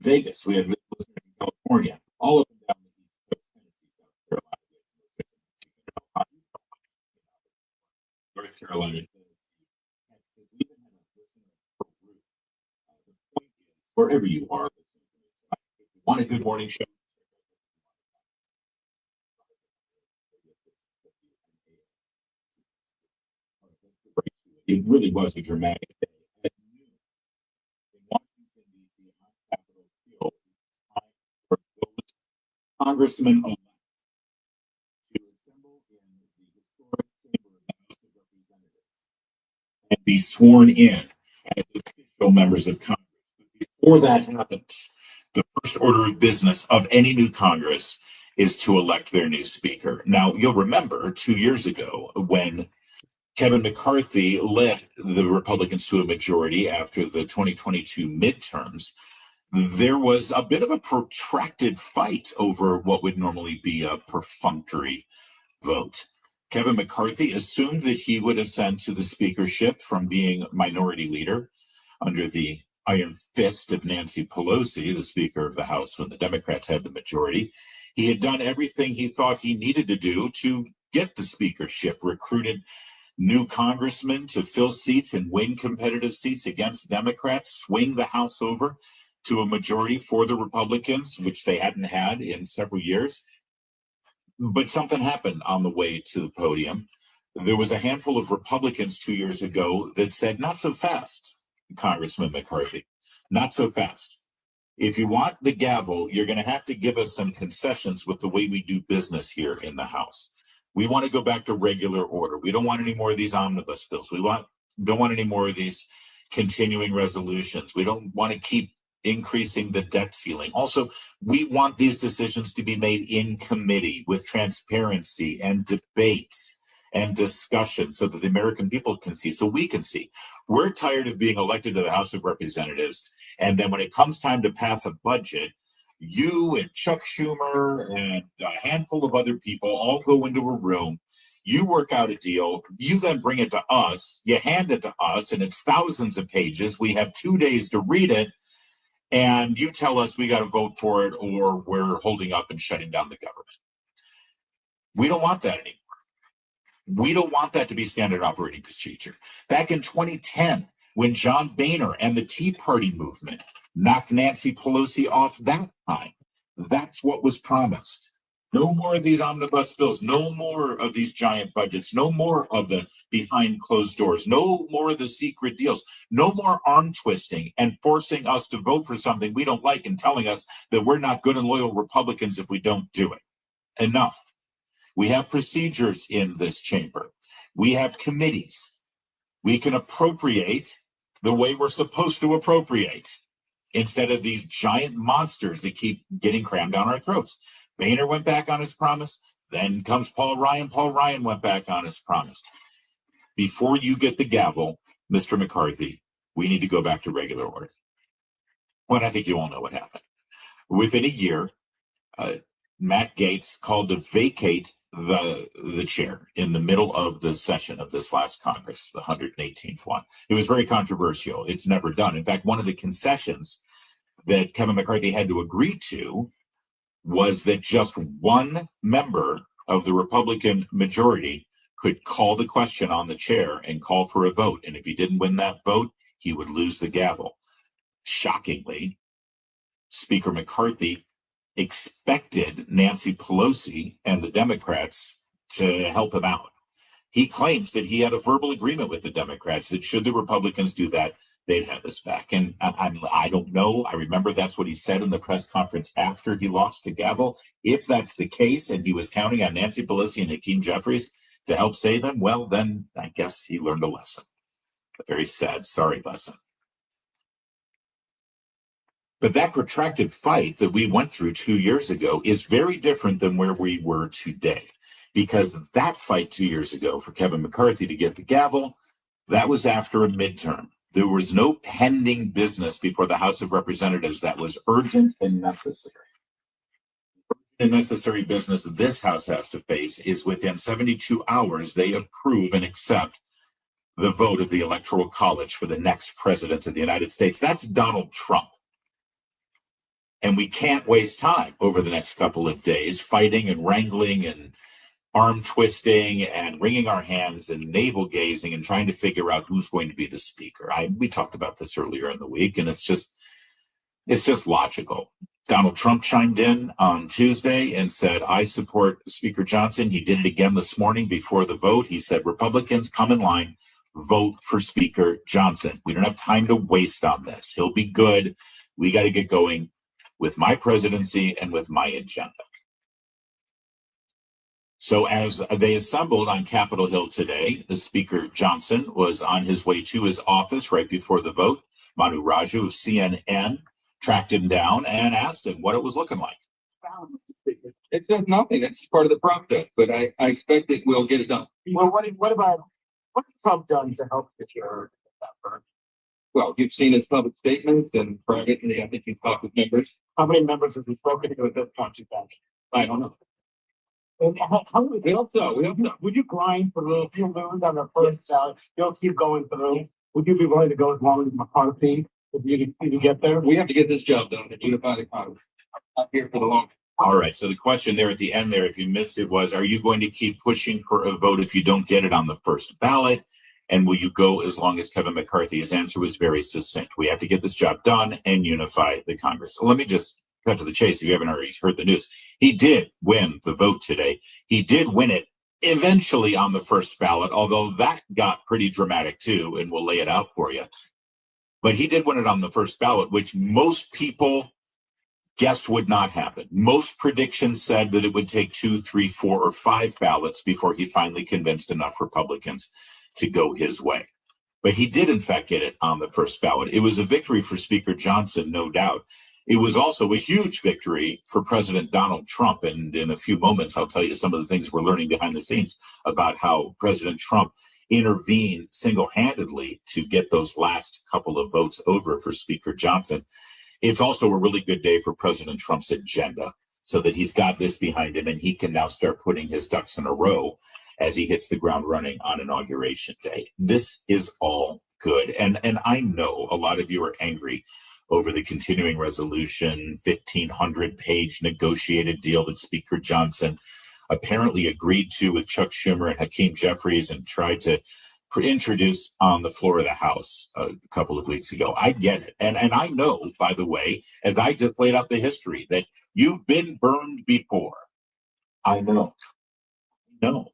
Vegas. We had listeners in California, all up and down the East Coast, Tennessee, North Carolina, Texas. We even had a listener in Peru. The point is, wherever you are, if you want a good morning show, it really was a dramatic day. At noon in Washington, D.C., on Capitol Hill, time for those congressmen elect to assemble in the historic chamber of the House of Representatives and be sworn in as official members of Congress. But before that happens, the first order of business of any new Congress is to elect their new speaker. Now, you'll remember 2 years ago when Kevin McCarthy led the Republicans to a majority after the 2022 midterms, there was a bit of a protracted fight over what would normally be a perfunctory vote. Kevin McCarthy assumed that he would ascend to the speakership from being minority leader under the iron fist of Nancy Pelosi, the Speaker of the House when the Democrats had the majority. He had done everything he thought he needed to do to get the speakership, recruited new congressmen to fill seats and win competitive seats against Democrats, swing the House over to a majority for the Republicans, which they hadn't had in several years. But something happened on the way to the podium. There was a handful of Republicans 2 years ago that said, not so fast, Congressman McCarthy, not so fast. If you want the gavel, you're going to have to give us some concessions with the way we do business here in the House. We want to go back to regular order. We don't want any more of these omnibus bills. Don't want any more of these continuing resolutions. We don't want to keep increasing the debt ceiling. Also, we want these decisions to be made in committee with transparency and debates and discussion so that the American people can see, so we can see. We're tired of being elected to the House of Representatives, and then when it comes time to pass a budget, you and Chuck Schumer and a handful of other people all go into a room. You work out a deal. You then bring it to us. You hand it to us, and it's thousands of pages. We have 2 days to read it, and you tell us we got to vote for it or we're holding up and shutting down the government. We don't want that anymore. We don't want that to be standard operating procedure. Back in 2010, when John Boehner and the Tea Party movement knocked Nancy Pelosi off that time, that's what was promised. No more of these omnibus bills, no more of these giant budgets, no more of the behind closed doors, no more of the secret deals, no more arm twisting and forcing us to vote for something we don't like and telling us that we're not good and loyal Republicans if we don't do it. Enough. We have procedures in this chamber. We have committees. We can appropriate the way we're supposed to appropriate instead of these giant monsters that keep getting crammed down our throats. Boehner went back on his promise. Then comes Paul Ryan. Paul Ryan went back on his promise. Before you get the gavel, Mr. McCarthy, we need to go back to regular order. Well, I think you all know what happened. Within a year, Matt Gaetz called to vacate the chair in the middle of the session of this last Congress, the 118th one. It was very controversial. It's never done. In fact, one of the concessions that Kevin McCarthy had to agree to was that just one member of the Republican majority could call the question on the chair and call for a vote. And if he didn't win that vote, he would lose the gavel. Shockingly, Speaker McCarthy expected Nancy Pelosi and the Democrats to help him out. He claims that he had a verbal agreement with the Democrats that should the Republicans do that, they'd have this back. And I don't know. I remember that's what he said in the press conference after he lost the gavel. If that's the case and he was counting on Nancy Pelosi and Hakeem Jeffries to help save him, well, then I guess he learned a lesson. A very sad, sorry lesson. But that protracted fight that we went through 2 years ago is very different than where we were today. Because that fight 2 years ago for Kevin McCarthy to get the gavel, that was after a midterm. There was no pending business before the House of Representatives that was urgent and necessary. The necessary business this House has to face is within 72 hours, they approve and accept the vote of the Electoral College for the next president of the United States. That's Donald Trump. And we can't waste time over the next couple of days fighting and wrangling and arm twisting and wringing our hands and navel gazing and trying to figure out who's going to be the speaker. We talked about this earlier in the week, and it's just logical. Donald Trump chimed in on Tuesday and said, I support Speaker Johnson. He did it again this morning before the vote. He said, Republicans, come in line, vote for Speaker Johnson. We don't have time to waste on this. He'll be good. We got to get going with my presidency and with my agenda. So as they assembled on Capitol Hill today, the Speaker Johnson was on his way to his office right before the vote. Manu Raju of CNN tracked him down and asked him what it was looking like. It says nothing. It's part of the process, but I expect it will get it done. Well, what has Trump done to help with your effort? Well, you've seen his public statements and privately, I think he's talked with members. How many members have you spoken to at this point, you think? I don't know. And how would We hope so. would you grind through if you lose on the first ballot? You'll keep going through. Would you be willing to go as long as McCarthy if you get there? We have to get this job done and unify the Congress. I'm not here for the long. All right. So the question there at the end there, if you missed it, was, are you going to keep pushing for a vote if you don't get it on the first ballot? And will you go as long as Kevin McCarthy? His answer was very succinct. We have to get this job done and unify the Congress. So let me just cut to the chase. If you haven't already heard the news, he did win the vote today. He did win it eventually on the first ballot, although that got pretty dramatic too, and we'll lay it out for you. But he did win it on the first ballot, which most people guessed would not happen. Most predictions said that it would take 2, 3, 4, or 5 ballots before he finally convinced enough Republicans to go his way. But he did, in fact, get it on the first ballot. It was a victory for Speaker Johnson, no doubt. It was also a huge victory for President Donald Trump. And in a few moments, I'll tell you some of the things we're learning behind the scenes about how President Trump intervened single-handedly to get those last couple of votes over for Speaker Johnson. It's also a really good day for President Trump's agenda, so that he's got this behind him and he can now start putting his ducks in a row as he hits the ground running on Inauguration Day. This is all good. And I know a lot of you are angry over the continuing resolution, 1,500-page negotiated deal that Speaker Johnson apparently agreed to with Chuck Schumer and Hakeem Jeffries and tried to introduce on the floor of the House a couple of weeks ago. I get it. And I know, by the way, as I just laid out the history, that you've been burned before. I know. No.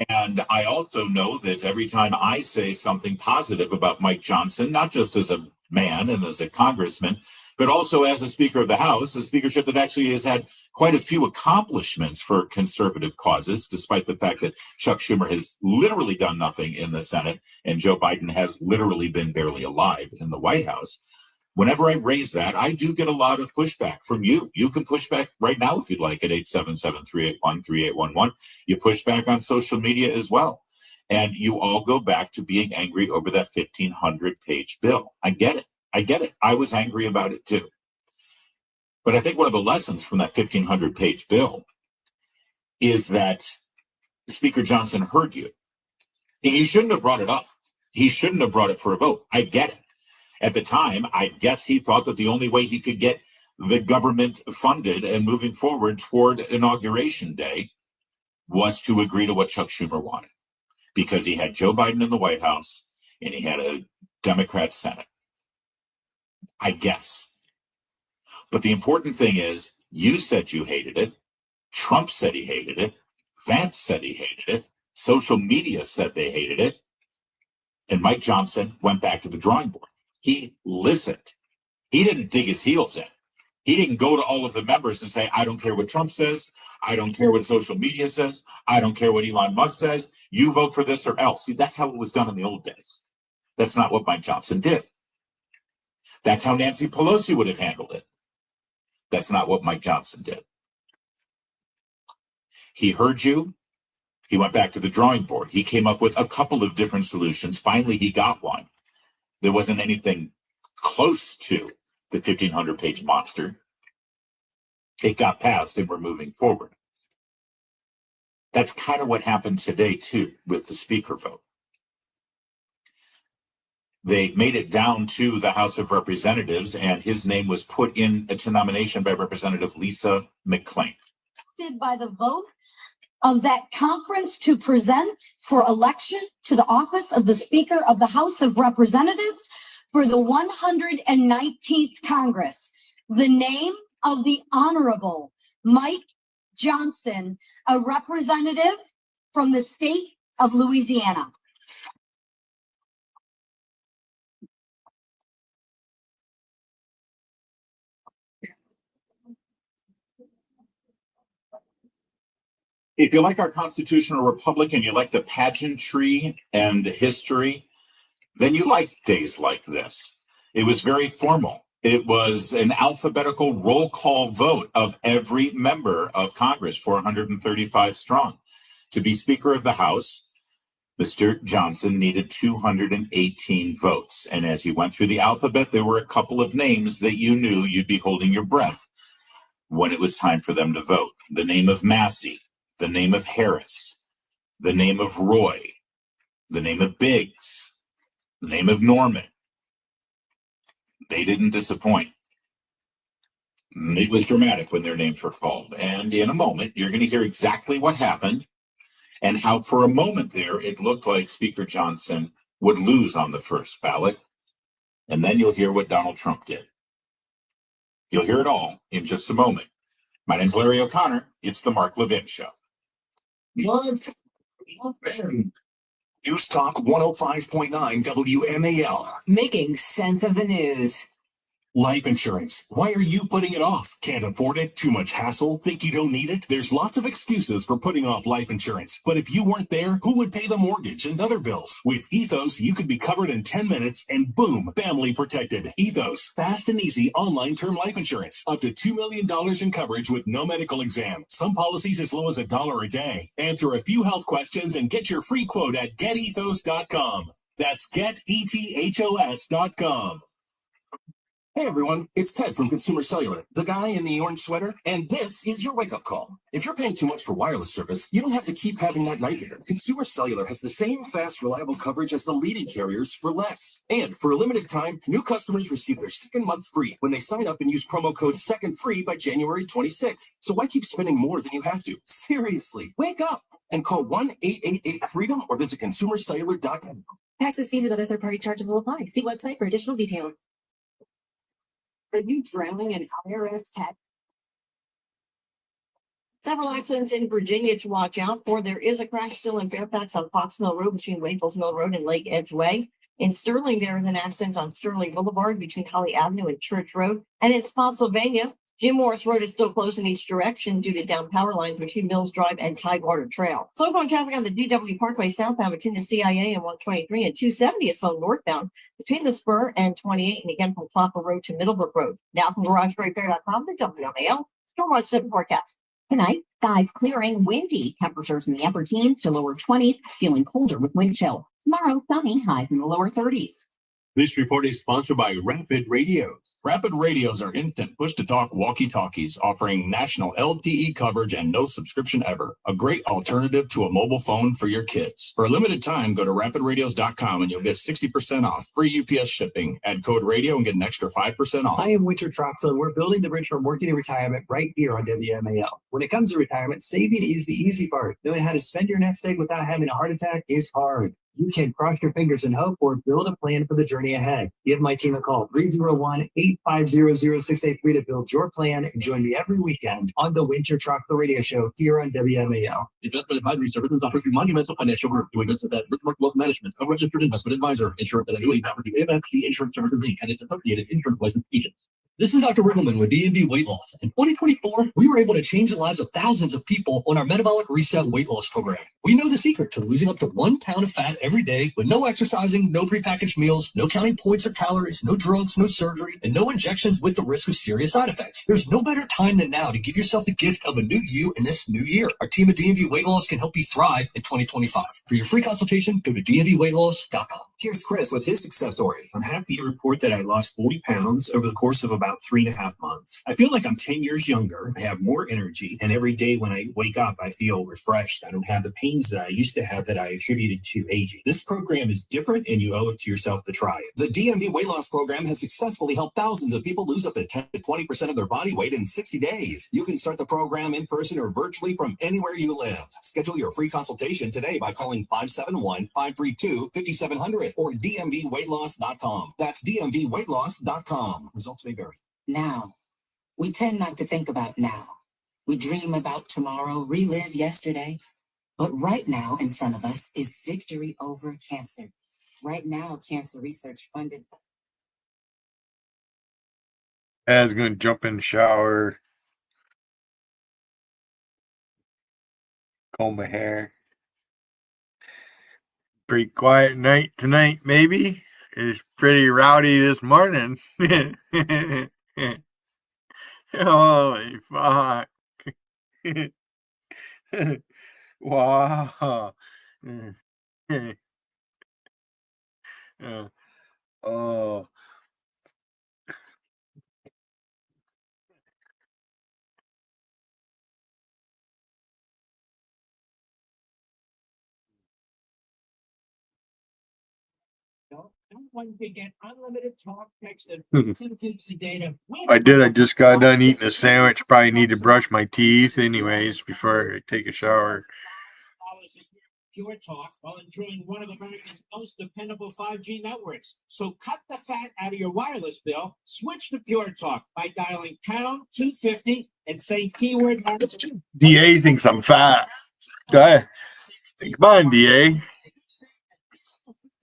And I also know that every time I say something positive about Mike Johnson, not just as a man and as a congressman, but also as a Speaker of the House, a speakership that actually has had quite a few accomplishments for conservative causes, despite the fact that Chuck Schumer has literally done nothing in the Senate and Joe Biden has literally been barely alive in the White House. Whenever I raise that, I do get a lot of pushback from you. You can push back right now if you'd like at 877-381-3811. You push back on social media as well. And you all go back to being angry over that 1,500-page bill. I get it. I was angry about it too. But I think one of the lessons from that 1,500-page bill is that Speaker Johnson heard you. He shouldn't have brought it up. He shouldn't have brought it for a vote. I get it. At the time, I guess he thought that the only way he could get the government funded and moving forward toward Inauguration Day was to agree to what Chuck Schumer wanted, because he had Joe Biden in the White House and he had a Democrat Senate. I guess. But the important thing is, you said you hated it. Trump said he hated it. Vance said he hated it. Social media said they hated it. And Mike Johnson went back to the drawing board. He listened. He didn't dig his heels in. He didn't go to all of the members and say, I don't care what Trump says. I don't care what social media says. I don't care what Elon Musk says. You vote for this or else. See, that's how it was done in the old days. That's not what Mike Johnson did. That's how Nancy Pelosi would have handled it. That's not what Mike Johnson did. He heard you. He went back to the drawing board. He came up with a couple of different solutions. Finally, he got one. There wasn't anything close to the 1,500-page monster. It got passed and we're moving forward. That's kind of what happened today, too, with the speaker vote. They made it down to the House of Representatives, and his name was put in to nomination by Representative Lisa McClain. By the vote of that conference to present for election to the office of the Speaker of the House of Representatives for the 119th Congress, the name of the Honorable Mike Johnson, a representative from the state of Louisiana. If you like our constitutional republic and you like the pageantry and the history, then you like days like this. It was very formal. It was an alphabetical roll call vote of every member of Congress, 435 strong. To be Speaker of the House, Mr. Johnson needed 218 votes. And as he went through the alphabet, there were a couple of names that you knew you'd be holding your breath when it was time for them to vote. The name of Massey, the name of Harris, the name of Roy, the name of Biggs, the name of Norman. They didn't disappoint. It was dramatic when their names were called. And in a moment, you're going to hear exactly what happened and how for a moment there, it looked like Speaker Johnson would lose on the first ballot. And then you'll hear what Donald Trump did. You'll hear it all in just a moment. My name's Larry O'Connor. It's the Mark Levin Show. News Talk 105.9 WMAL. Making sense of the news. Life insurance. Why are you putting it off? Can't afford it? Too much hassle? Think you don't need it? There's lots of excuses for putting off life insurance. But if you weren't there, who would pay the mortgage and other bills? With Ethos, you could be covered in 10 minutes and boom, family protected. Ethos, fast and easy online term life insurance. Up to $2 million in coverage with no medical exam. Some policies as low as $1 a day. Answer a few health questions and get your free quote at getethos.com. That's getethos.com. Hey everyone, it's Ted from Consumer Cellular, the guy in the orange sweater, and this is your wake-up call. If you're paying too much for wireless service, you don't have to keep having that nightmare. Consumer Cellular has the same fast, reliable coverage as the leading carriers for less. And for a limited time, new customers receive their second month free when they sign up and use promo code SECONDFREE by January 26th. So why keep spending more than you have to? Seriously, wake up and call 1-888-FREEDOM or visit consumercellular.com. Taxes, fees, and other third-party charges will apply. See website for additional details. Are you drowning in IRS tax? Several accidents in Virginia to watch out for. There is a crash still in Fairfax on Fox Mill Road between Waples Mill Road and Lake Edge Way. In Sterling, there is an accident on Sterling Boulevard between Holly Avenue and Church Road. And in Spotsylvania, Jim Morris Road is still closed in each direction due to down power lines between Mills Drive and Tidewater Trail. Slow going traffic on the DW Parkway southbound between the CIA and 123 and 270 is slow northbound between the Spur and 28 and again from Clapper Road to Middlebrook Road. Now from GarageRepair.com, the WMAL Stormwatch 7 forecast. Tonight, skies clearing, windy, temperatures in the upper teens to lower 20s, feeling colder with wind chill. Tomorrow, sunny, highs in the lower 30s. This report is sponsored by Rapid Radios. Rapid Radios are instant push-to-talk walkie-talkies offering national LTE coverage and no subscription ever. A great alternative to a mobile phone for your kids. For a limited time, go to rapidradios.com and you'll get 60% off. Free UPS shipping. Add code radio and get an extra 5% off. I am Winter Troxel, and we're building the bridge from working to retirement right here on WMAL. When it comes to retirement, saving is the easy part. Knowing how to spend your nest egg without having a heart attack is hard. You can cross your fingers and hope or build a plan for the journey ahead. Give my team a call, 301-850-0683 to build your plan and join me every weekend on the Winter Troxel Radio Show here on WMAL. Investment Advisory Services offered through Monumental Financial Group, doing business at Brickmark Wealth Management, a registered investment advisor, insurance and annuity offered through MFG Insurance Services Inc. and its associated insurance licensed agents. This is Dr. Riggleman with D&B Weight Loss. In 2024, we were able to change the lives of thousands of people on our Metabolic Reset weight loss program. We know the secret to losing up to 1 pound of fat every day with no exercising, no prepackaged meals, no counting points or calories, no drugs, no surgery, and no injections with the risk of serious side effects. There's no better time than now to give yourself the gift of a new you in this new year. Our team at D&V Weight Loss can help you thrive in 2025. For your free consultation, go to dnvweightloss.com. Here's Chris with his success story. I'm happy to report that I lost 40 pounds over the course of about about 3.5 months. I feel like I'm 10 years younger. I have more energy, and every day when I wake up, I feel refreshed. I don't have the pains that I used to have that I attributed to aging. This program is different, and you owe it to yourself to try it. The DMV weight loss program has successfully helped thousands of people lose up to 10 to 20% of their body weight in 60 days. You can start the program in person or virtually from anywhere you live. Schedule your free consultation today by calling 571-532-5700 or dmvweightloss.com. That's dmvweightloss.com. Results may vary. Now, we tend not to think about now. We dream about tomorrow, relive yesterday. But right now in front of us is victory over cancer. Right now, cancer research funded. I was going to jump in the shower, comb my hair. Pretty quiet night tonight, maybe. It's pretty rowdy this morning. Holy fuck. Wow. Oh. One can get unlimited talk, text, and Mhm. 2 gigs of data. I did. I just got done eating a sandwich. Probably need to brush my teeth anyways before I take a shower. Pure Talk while enjoying one of America's most dependable 5G networks. So cut the fat out of your wireless bill. Switch to Pure Talk by dialing pound 250 and say keyword. DA thinks I'm fat. Come on, DA.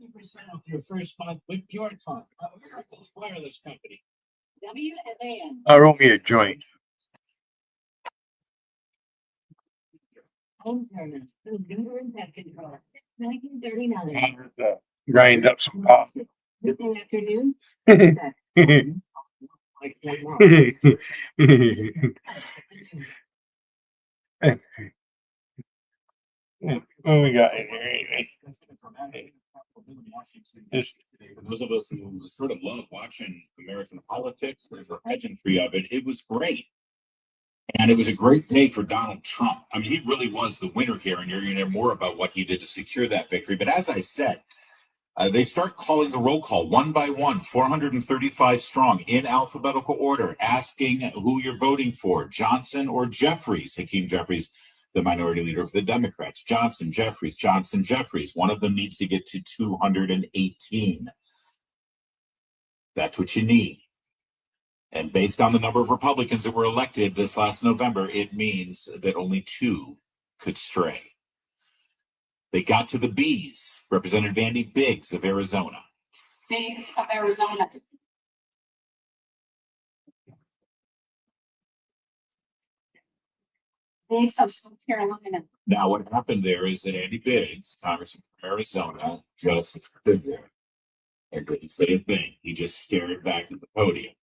50% off your first month with Pure Talk, America's wireless company. WMAN. Roll me a joint. Home Turner, the leader in pet control, 1939. Grind up some coffee. Good afternoon. What we got in here anyway? For those of us who sort of love watching American politics, there's a pageantry of it. It was great. And it was a great day for Donald Trump. I mean, he really was the winner here, and you're going to hear more about what he did to secure that victory. But as I said, they start calling the roll call one by one, 435 strong, in alphabetical order, asking who you're voting for, Johnson or Jeffries. Hakeem Jeffries, the minority leader for the Democrats. Johnson, Jeffries, Johnson, Jeffries. One of them needs to get to 218. That's what you need. And based on the number of Republicans that were elected this last November, it means that only 2 could stray. They got to the B's, Representative Andy Biggs of Arizona. Biggs of Arizona. Biggs of South Carolina. Now, what happened there is that Andy Biggs, Congressman from Arizona, just stood there and didn't say a thing. He just stared back at the podium.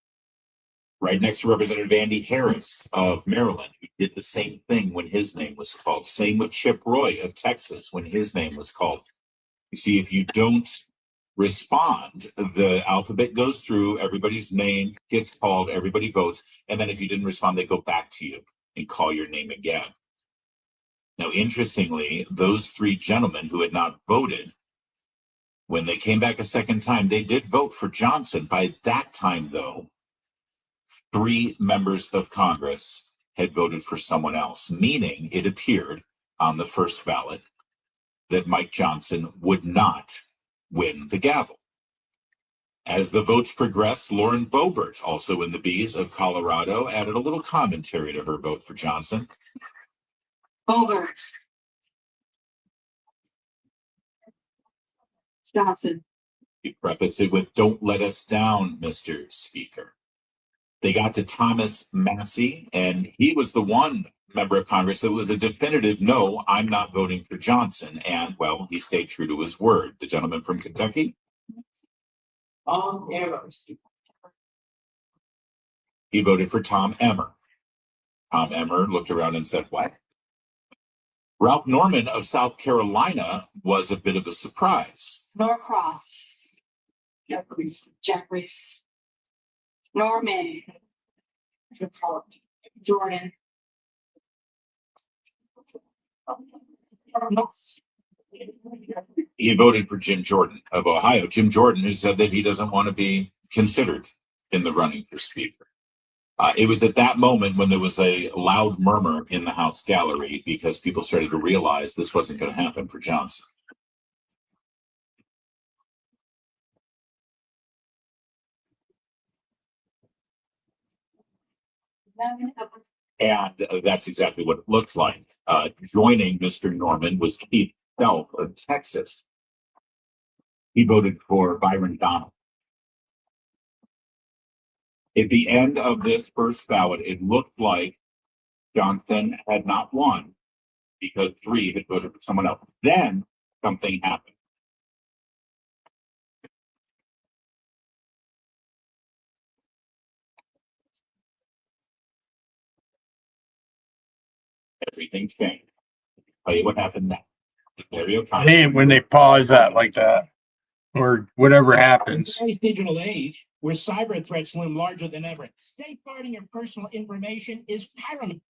Right next to Representative Andy Harris of Maryland, who did the same thing when his name was called. Same with Chip Roy of Texas when his name was called. You see, if you don't respond, the alphabet goes through, everybody's name gets called, everybody votes, and then if you didn't respond, they go back to you and call your name again. Now, interestingly, those 3 gentlemen who had not voted, when they came back a second time, they did vote for Johnson. By that time, though, 3 members of Congress had voted for someone else, meaning it appeared on the first ballot that Mike Johnson would not win the gavel. As the votes progressed, Lauren Boebert, also in the B's of Colorado, added a little commentary to her vote for Johnson. Boebert. Johnson. He prefaced it with, "Don't let us down, Mr. Speaker." They got to Thomas Massey, and he was the one member of Congress that was a definitive, no, I'm not voting for Johnson. And, well, he stayed true to his word. The gentleman from Kentucky? Emmer. He voted for Tom Emmer. Tom Emmer looked around and said, what? Ralph Norman of South Carolina was a bit of a surprise. Norcross. Jeffries. Norman. Jordan. He voted for Jim Jordan of Ohio. Jim Jordan, who said that he doesn't want to be considered in the running for speaker. It was at that moment when there was a loud murmur in the House gallery because people started to realize this wasn't going to happen for Johnson. And that's exactly what it looked like. Joining Mr. Norman was Keith Self of Texas. He voted for Byron Donald. At the end of this first ballot, it looked like Johnson had not won because 3 had voted for someone else. Then something happened. Everything changed. Tell you what happened next. And when they pause that like that, or whatever happens. In today's digital age, where cyber threats loom larger than ever, safeguarding your personal information is paramount.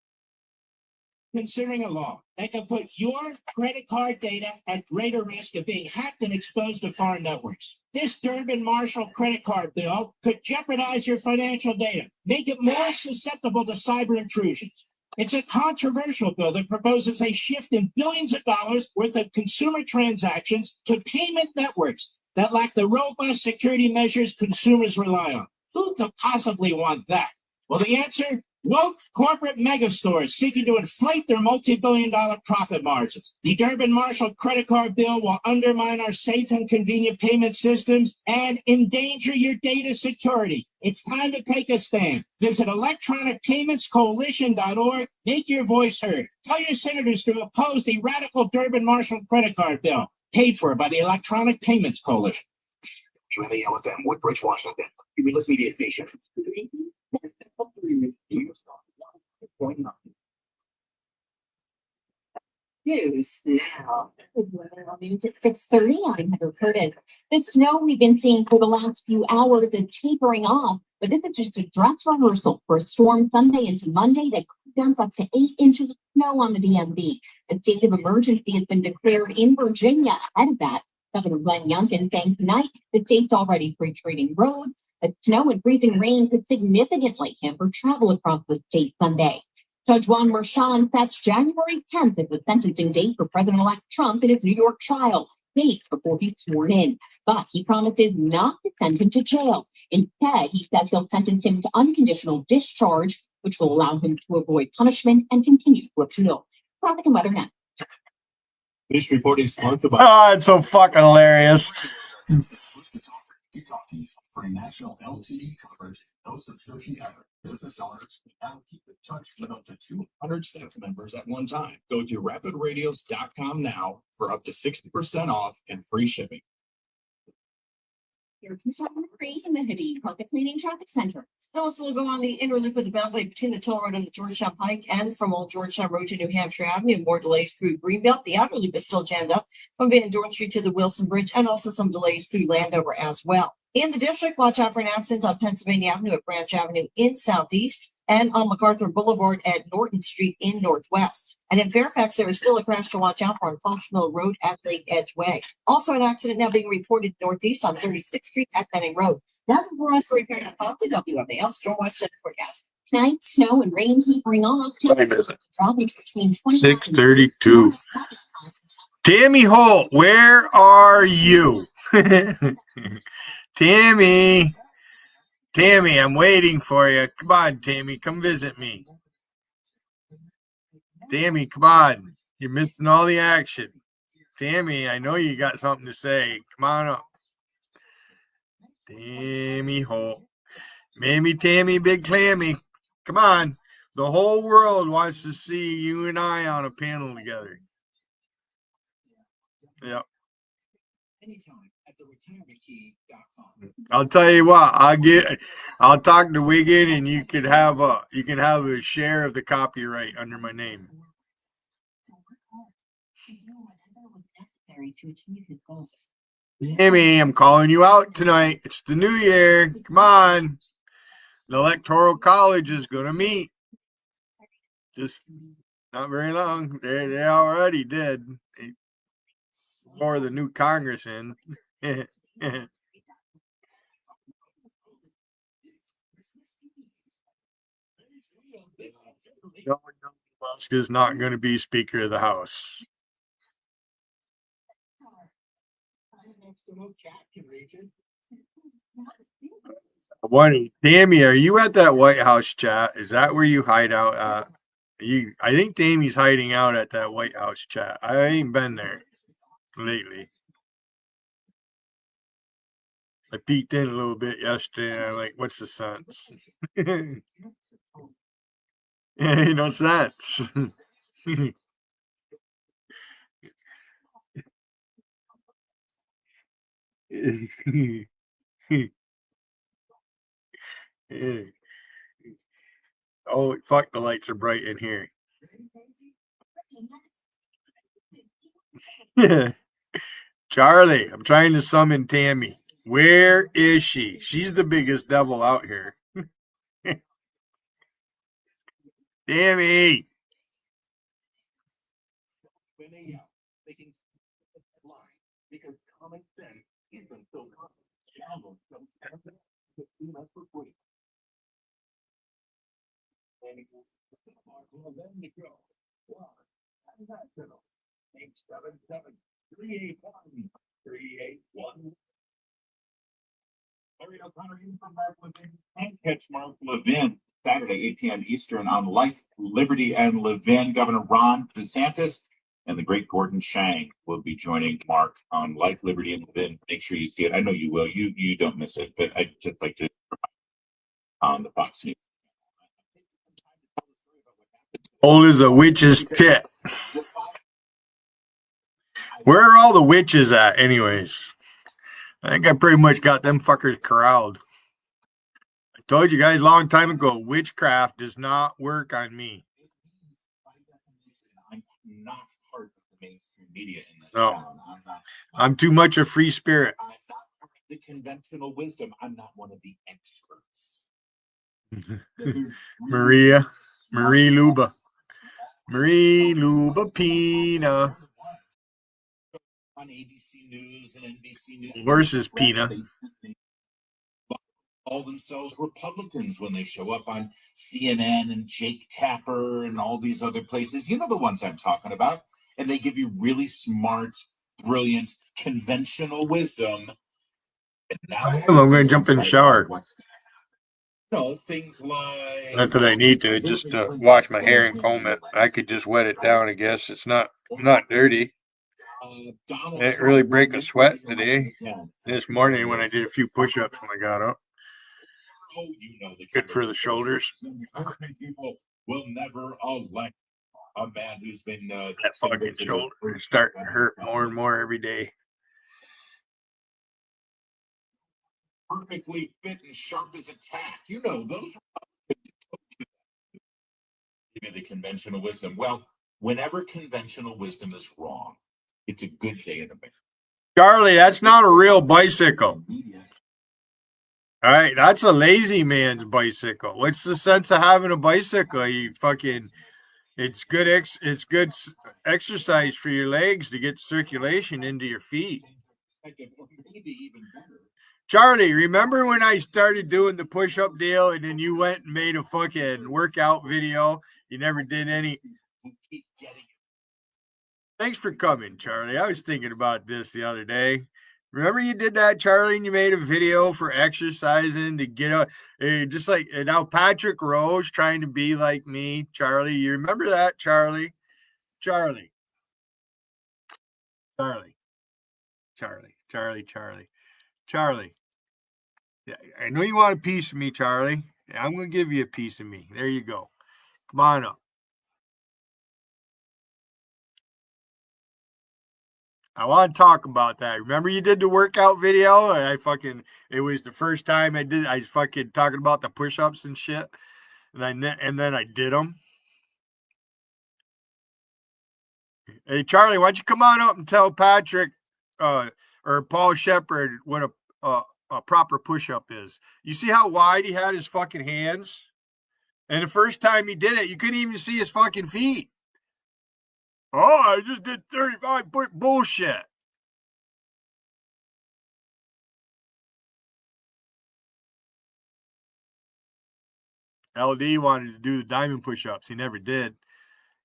Considering a law that could put your credit card data at greater risk of being hacked and exposed to foreign networks. This Durbin-Marshall credit card bill could jeopardize your financial data, make it more susceptible to cyber intrusions. It's a controversial bill that proposes a shift in billions of dollars worth of consumer transactions to payment networks that lack the robust security measures consumers rely on. Who could possibly want that? Well, the answer: woke corporate megastores seeking to inflate their multi-billion-dollar profit margins. The Durbin-Marshall credit card bill will undermine our safe and convenient payment systems and endanger your data security. It's time to take a stand. Visit electronicpaymentscoalition.org. Make your voice heard. Tell your senators to oppose the radical Durbin-Marshall credit card bill, paid for by the Electronic Payments Coalition. WMAL-FM, Woodbridge, Washington. Cumulus Media Station. News now. News at 6:30. I'm Heather Curtis. The snow we've been seeing for the last few hours is tapering off, but this is just a dress rehearsal for a storm Sunday into Monday that dumps up to 8 inches of snow on the DMV. A state of emergency has been declared in Virginia ahead of that. Governor Glenn Youngkin saying tonight the state's already pre-treating roads. The snow and freezing rain could significantly hamper travel across the state Sunday. Judge Juan Merchan sets January 10th as the sentencing date for President-elect Trump and his New York trial, days before he's sworn in. But he promises not to send him to jail. Instead, he says he'll sentence him to unconditional discharge, which will allow him to avoid punishment and continue to appeal. Traffic and weather next. This report is sponsored by. Oh, it's so fucking hilarious. For national LTE coverage, no subscription ever. Business owners can now keep in touch with up to 200 staff members at one time. Go to rapidradios.com now for up to 60% off and free shipping. Here's number 3 in the Hadid Carpet Cleaning Traffic Center. Still a slow go on the inner loop of the Beltway between the toll road and the Georgetown Pike, and from Old Georgetown Road to New Hampshire Avenue. More delays through Greenbelt. The outer loop is still jammed up from Van Dorn Street to the Wilson Bridge, and also some delays through Landover as well. In the district, watch out for an accident on Pennsylvania Avenue at Branch Avenue in Southeast, and on MacArthur Boulevard at Norton Street in Northwest. And in Fairfax, there is still a crash to watch out for on Fox Mill Road at Lake Edge Way. Also, an accident now being reported northeast on 36th Street at Benning Road. Now for us to repair that fault, the WMAL Stormwatch Center forecast. Tonight, snow and rain tapering off. Dropping between 6:32. Tammy Holt, where are you? Tammy, I'm waiting for you. Come on, Tammy, come visit me. Tammy, come on. You're missing all the action. Tammy, I know you got something to say. Come on up. Tammy Holt. Mammy, Tammy, Big Clammy. Come on. The whole world wants to see you and I on a panel together. Yep. Anytime at theretirementkey.com. I'll tell you what, I'll talk to Wiggin and you can have a share of the copyright under my name. Tammy, I'm calling you out tonight. It's the new year. Come on. The Electoral College is going to meet. Just not very long. They already did. Before the new Congress in. Musk is not going to be Speaker of the House. One, Tammy, are you at that White House chat? Is that where you hide out at? I think Tammy's hiding out at that White House chat. I ain't been there lately. I peeked in a little bit yesterday and I'm like, what's the sense? Ain't no sense. Oh, fuck, the lights are bright in here. Charlie, I'm trying to summon Tammy. Where is she? She's the biggest devil out here. Tammy. Catch Mark Levin Saturday, 8 p.m. Eastern on Life, Liberty, and Levin. Governor Ron DeSantis and the great Gordon Chang will be joining Mark on Life, Liberty, and Levin. Make sure you see it. I know you will. You don't miss it, but I'd just like to on the Fox News. Old as a witch's tit. Where are all the witches at, anyways? I think I pretty much got them fuckers corralled. I told you guys a long time ago, witchcraft does not work on me. I'm not part of the mainstream media in this No. town. I'm too much a free spirit. I'm not part of the conventional wisdom. I'm not one of the experts. Marie Luba. Marie Luba Pina. On ABC News and NBC News. Versus Pina. Call themselves Republicans when they show up on CNN and Jake Tapper and all these other places. You know the ones I'm talking about. And they give you really smart, brilliant, conventional wisdom. And now I'm going to jump in the shower. No, things like Not that I need to, just to wash my hair and comb it. I could just wet it down, I guess. It's not dirty. I didn't really break a sweat today. This morning when I did a few push-ups when I got up. Good for the shoulders. People will never elect a man who's been that fucking shoulder is starting to hurt more and more every day. Perfectly fit and sharp as a tack. You know those. Give me the conventional wisdom. Well, whenever conventional wisdom is wrong, it's a good day in America. Charlie, that's not a real bicycle. All right, that's a lazy man's bicycle. What's the sense of having a bicycle? You fucking, it's good exercise for your legs to get circulation into your feet. Charlie, remember when I started doing the push-up deal and then you went and made a fucking workout video? You never did any. Thanks for coming, Charlie. I was thinking about this the other day. Remember you did that, Charlie, and you made a video for exercising to get up, just like now Patrick Rose trying to be like me, Charlie. You remember that, Charlie? Charlie. Yeah, I know you want a piece of me, Charlie. Yeah, I'm going to give you a piece of me. There you go. Come on up. I want to talk about that. Remember you did the workout video? And it was the first time I fucking talking about the push-ups and shit. And then I did them. Hey, Charlie, why don't you come on up and tell Patrick or Paul Shepard what a proper push-up is. You see how wide he had his fucking hands? And the first time he did it, you couldn't even see his fucking feet. Oh, I just did 35. Bullshit. LD wanted to do the diamond push-ups. He never did.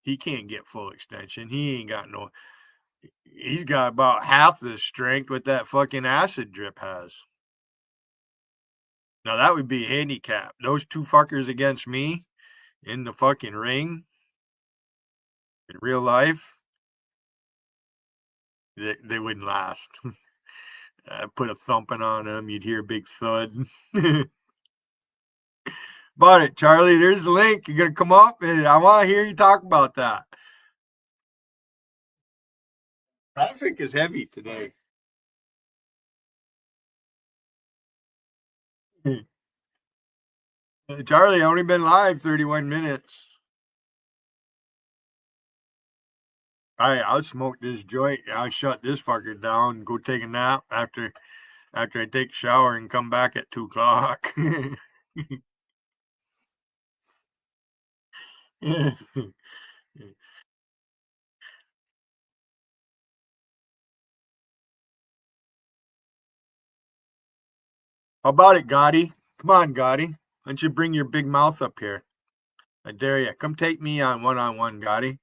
He can't get full extension. He ain't got no. He's got about half the strength what that fucking acid drip has. Now that would be a handicap. Those two fuckers against me in the fucking ring in real life, they wouldn't last. Put a thumping on them, you'd hear a big thud. Bought it, Charlie. There's the link. You're gonna come up, and I want to hear you talk about that. Traffic is heavy today. Charlie, only been live 31 minutes. I'll smoke this joint. I'll shut this fucker down and go take a nap after I take a shower and come back at 2:00. How about it, Gotti? Come on, Gotti. Why don't you bring your big mouth up here? I dare you. Come take me on one-on-one, Gotti.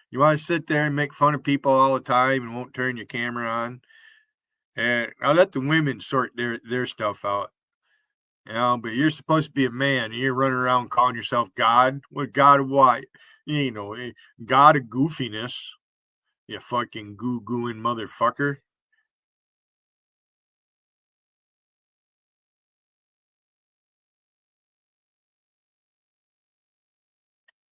You want to sit there and make fun of people all the time and won't turn your camera on? And I'll let the women sort their stuff out. You know, but you're supposed to be a man and you're running around calling yourself God. What God of what? You know, God of goofiness. You fucking goo-gooing motherfucker.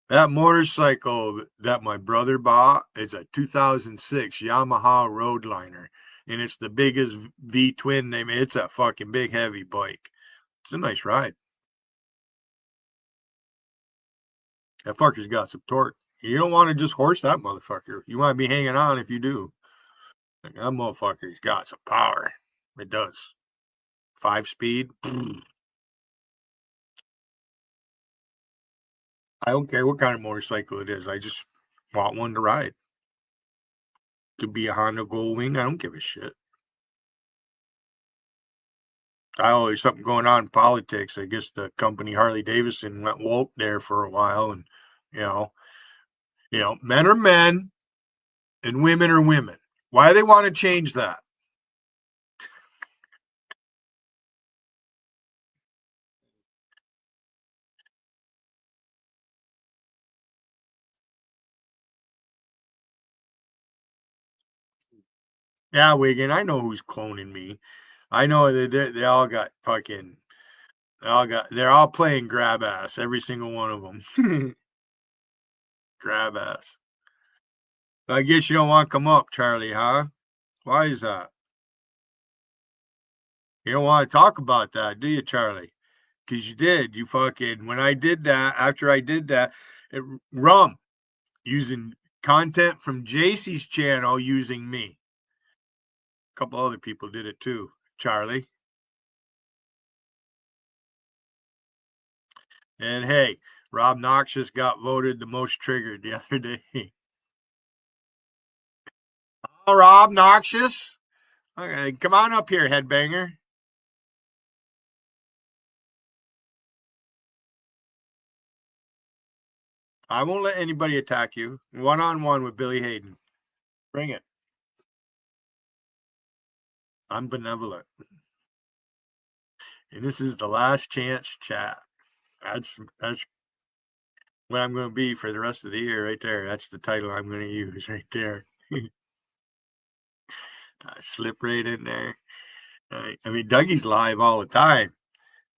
That motorcycle that my brother bought is a 2006 Yamaha Roadliner, and it's the biggest V-twin they made. It's a fucking big, heavy bike. It's a nice ride. That fucker's got some torque. You don't want to just horse that motherfucker. You want to be hanging on if you do. Like, that motherfucker's got some power. It does. 5-speed. I don't care what kind of motorcycle it is. I just want one to ride. Could be a Honda Goldwing. I don't give a shit. There's something going on in politics. I guess the company Harley Davidson went woke there for a while, and you know, men are men, and women are women. Why do they want to change that? Yeah, Wigan, I know who's cloning me. I know that they all got fucking. They're all playing grab ass. Every single one of them. Grab ass. I guess you don't want to come up, Charlie, huh? Why is that? You don't want to talk about that, do you, Charlie? Because you did. You fucking, when I did that, after I did that, rum, using content from JC's channel using me. A couple other people did it too, Charlie. And hey, Rob Noxious got voted the most triggered the other day. Oh, Rob Noxious. Okay, come on up here, headbanger. I won't let anybody attack you. One-on-one with Billy Hayden. Bring it. I'm benevolent. And this is the last chance chat. That's what I'm going to be for the rest of the year right there. That's the title I'm going to use right there. I slip right in there. I mean, Dougie's live all the time,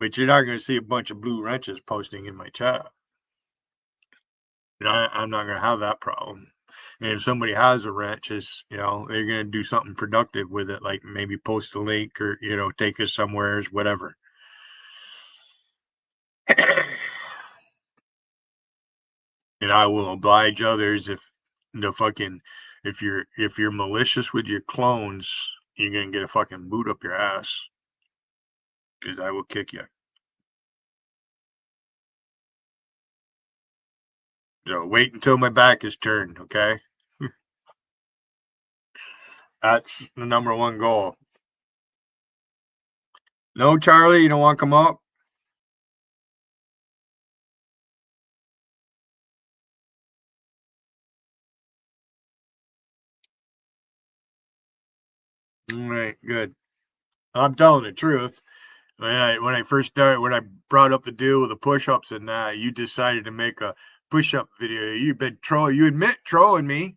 but you're not going to see a bunch of blue wrenches posting in my chat. I'm not going to have that problem. And if somebody has a wrench, they're going to do something productive with it, like maybe post a link or, take us somewhere, whatever. And I will oblige others if you're malicious with your clones, you're going to get a fucking boot up your ass. because I will kick you. So wait until my back is turned, okay? That's the number one goal. No, Charlie, you don't want to come up? All right, good. I'm telling the truth. When I first started, when I brought up the deal with the push-ups and that, you decided to make a push-up video. You've been trolling. You admit trolling me.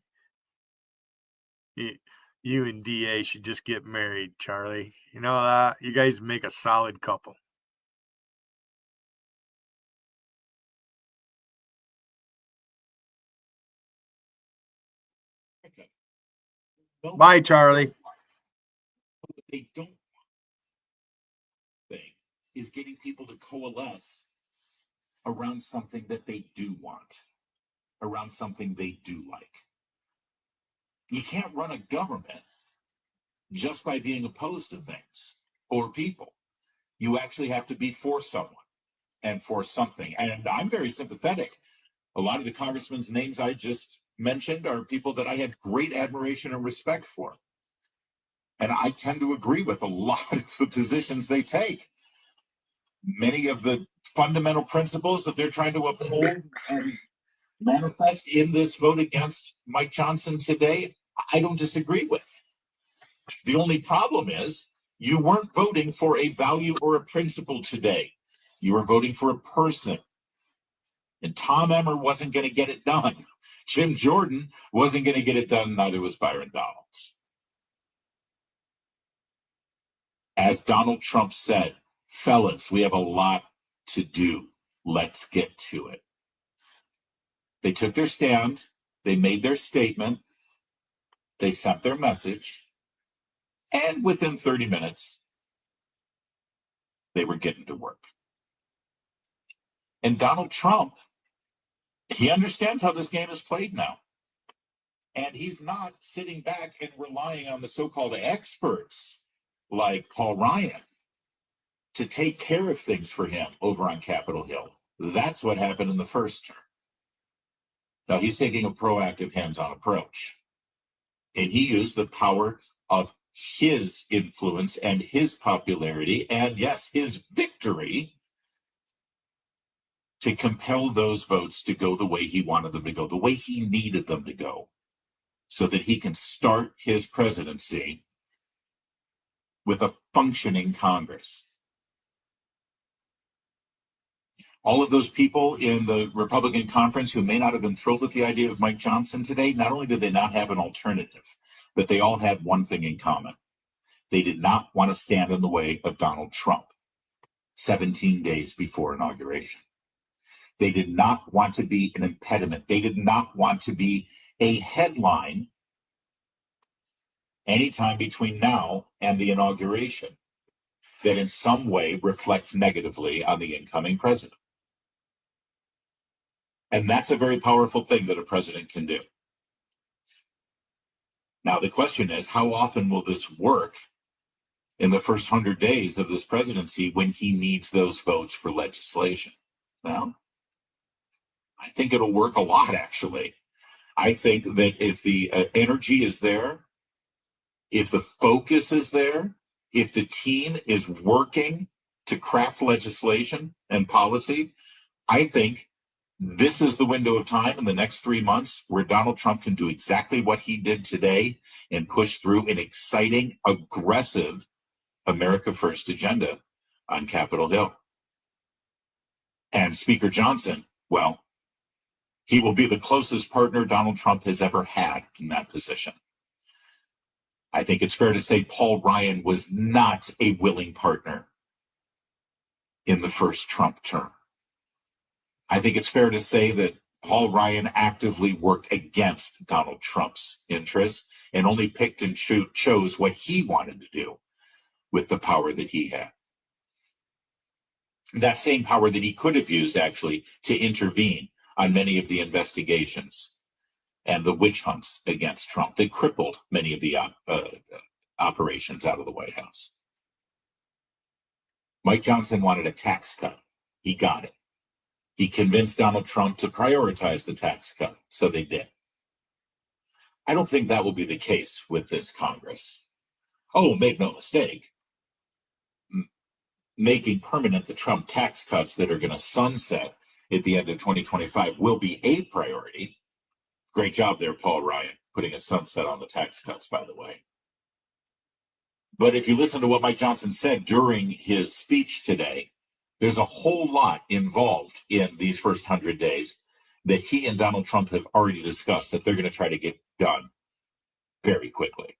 You and DA should just get married, Charlie. You know that? You guys make a solid couple. Okay. Bye, Charlie. What they don't think is getting people to coalesce around something that they do want, around something they do like. You can't run a government just by being opposed to things or people. You actually have to be for someone and for something. And I'm very sympathetic. A lot of the congressmen's names I just mentioned are people that I had great admiration and respect for. And I tend to agree with a lot of the positions they take. Many of the fundamental principles that they're trying to uphold and manifest in this vote against Mike Johnson today, I don't disagree with. The only problem is you weren't voting for a value or a principle today. You were voting for a person. And Tom Emmer wasn't going to get it done. Jim Jordan wasn't going to get it done. Neither was Byron Donalds. As Donald Trump said, fellas, we have a lot to do. Let's get to it. They took their stand. They made their statement. They sent their message. And within 30 minutes, they were getting to work. And Donald Trump, he understands how this game is played now. And he's not sitting back and relying on the so-called experts like Paul Ryan to take care of things for him over on Capitol Hill. That's what happened in the first term. Now he's taking a proactive hands-on approach. And he used the power of his influence and his popularity and, yes, his victory to compel those votes to go the way he wanted them to go, the way he needed them to go, so that he can start his presidency with a functioning Congress. All of those people in the Republican conference who may not have been thrilled with the idea of Mike Johnson today, not only did they not have an alternative, but they all had one thing in common. They did not want to stand in the way of Donald Trump 17 days before inauguration. They did not want to be an impediment. They did not want to be a headline anytime between now and the inauguration that in some way reflects negatively on the incoming president. And that's a very powerful thing that a president can do. Now, the question is, how often will this work in the first 100 days of this presidency when he needs those votes for legislation? Well, I think it'll work a lot, actually. I think that if the energy is there, if the focus is there, if the team is working to craft legislation and policy, I think this is the window of time in the next 3 months where Donald Trump can do exactly what he did today and push through an exciting, aggressive America First agenda on Capitol Hill. And Speaker Johnson, well, he will be the closest partner Donald Trump has ever had in that position. I think it's fair to say Paul Ryan was not a willing partner in the first Trump term. I think it's fair to say that Paul Ryan actively worked against Donald Trump's interests and only picked and chose what he wanted to do with the power that he had. That same power that he could have used, actually, to intervene on many of the investigations and the witch hunts against Trump that crippled many of the operations out of the White House. Mike Johnson wanted a tax cut. He got it. He convinced Donald Trump to prioritize the tax cut, so they did. I don't think that will be the case with this Congress. Oh, make no mistake. Making permanent the Trump tax cuts that are going to sunset at the end of 2025 will be a priority. Great job there, Paul Ryan, putting a sunset on the tax cuts, by the way. But if you listen to what Mike Johnson said during his speech today, there's a whole lot involved in these first 100 days that he and Donald Trump have already discussed that they're going to try to get done very quickly.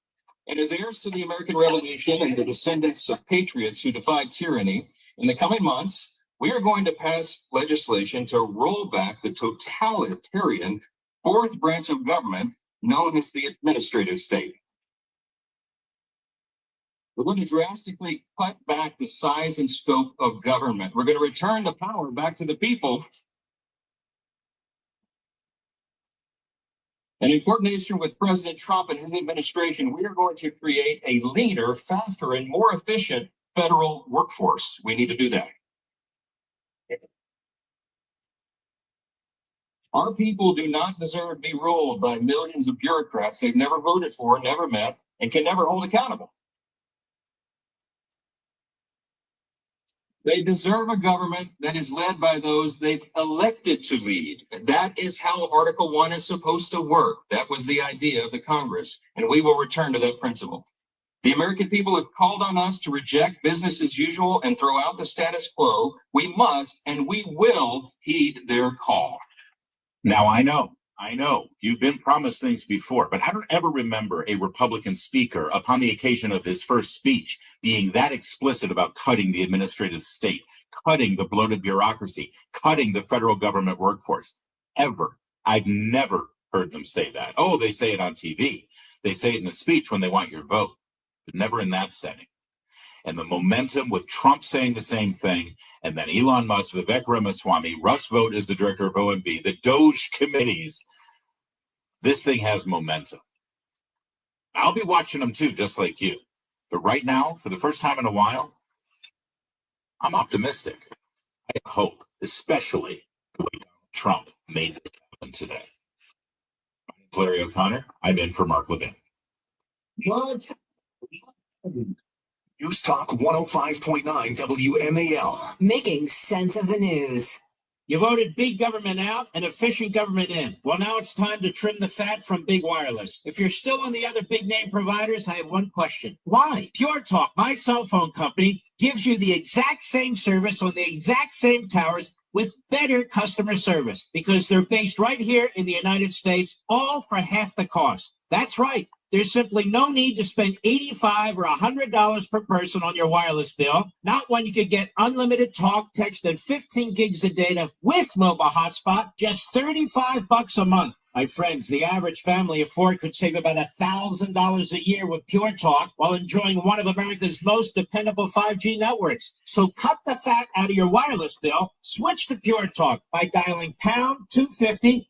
And as heirs to the American Revolution and the descendants of patriots who defied tyranny, in the coming months, we are going to pass legislation to roll back the totalitarian fourth branch of government known as the administrative state. We're going to drastically cut back the size and scope of government. We're going to return the power back to the people. And in coordination with President Trump and his administration, we are going to create a leaner, faster, and more efficient federal workforce. We need to do that. Our people do not deserve to be ruled by millions of bureaucrats they've never voted for, never met, and can never hold accountable. They deserve a government that is led by those they've elected to lead. That is how Article 1 is supposed to work. That was the idea of the Congress, and we will return to that principle. The American people have called on us to reject business as usual and throw out the status quo. We must and we will heed their call. Now, I know you've been promised things before, but I don't ever remember a Republican speaker upon the occasion of his first speech being that explicit about cutting the administrative state, cutting the bloated bureaucracy, cutting the federal government workforce. Ever. I've never heard them say that. Oh, they say it on TV. They say it in a speech when they want your vote, but never in that setting. And the momentum with Trump saying the same thing, and then Elon Musk, Vivek Ramaswamy, Russ Vought is the director of OMB, the Doge committees, this thing has momentum. I'll be watching them too, just like you. But right now, for the first time in a while, I'm optimistic. I hope, especially the way Donald Trump made this happen today. My name's Larry O'Connor. I'm in for Mark Levin. What? News Talk 105.9 WMAL. Making sense of the news. You voted big government out and efficient government in. Well, now it's time to trim the fat from big wireless. If you're still on the other big name providers, I have one question. Why? Pure Talk, my cell phone company, gives you the exact same service on the exact same towers with better customer service because they're based right here in the United States, all for half the cost. That's right. There's simply no need to spend $85 or $100 per person on your wireless bill, not when you could get unlimited talk, text, and 15 gigs of data with mobile hotspot, just $35 a month. My friends, the average family of four could save about $1,000 a year with Pure Talk while enjoying one of America's most dependable 5G networks. So cut the fat out of your wireless bill, switch to Pure Talk by dialing pound 250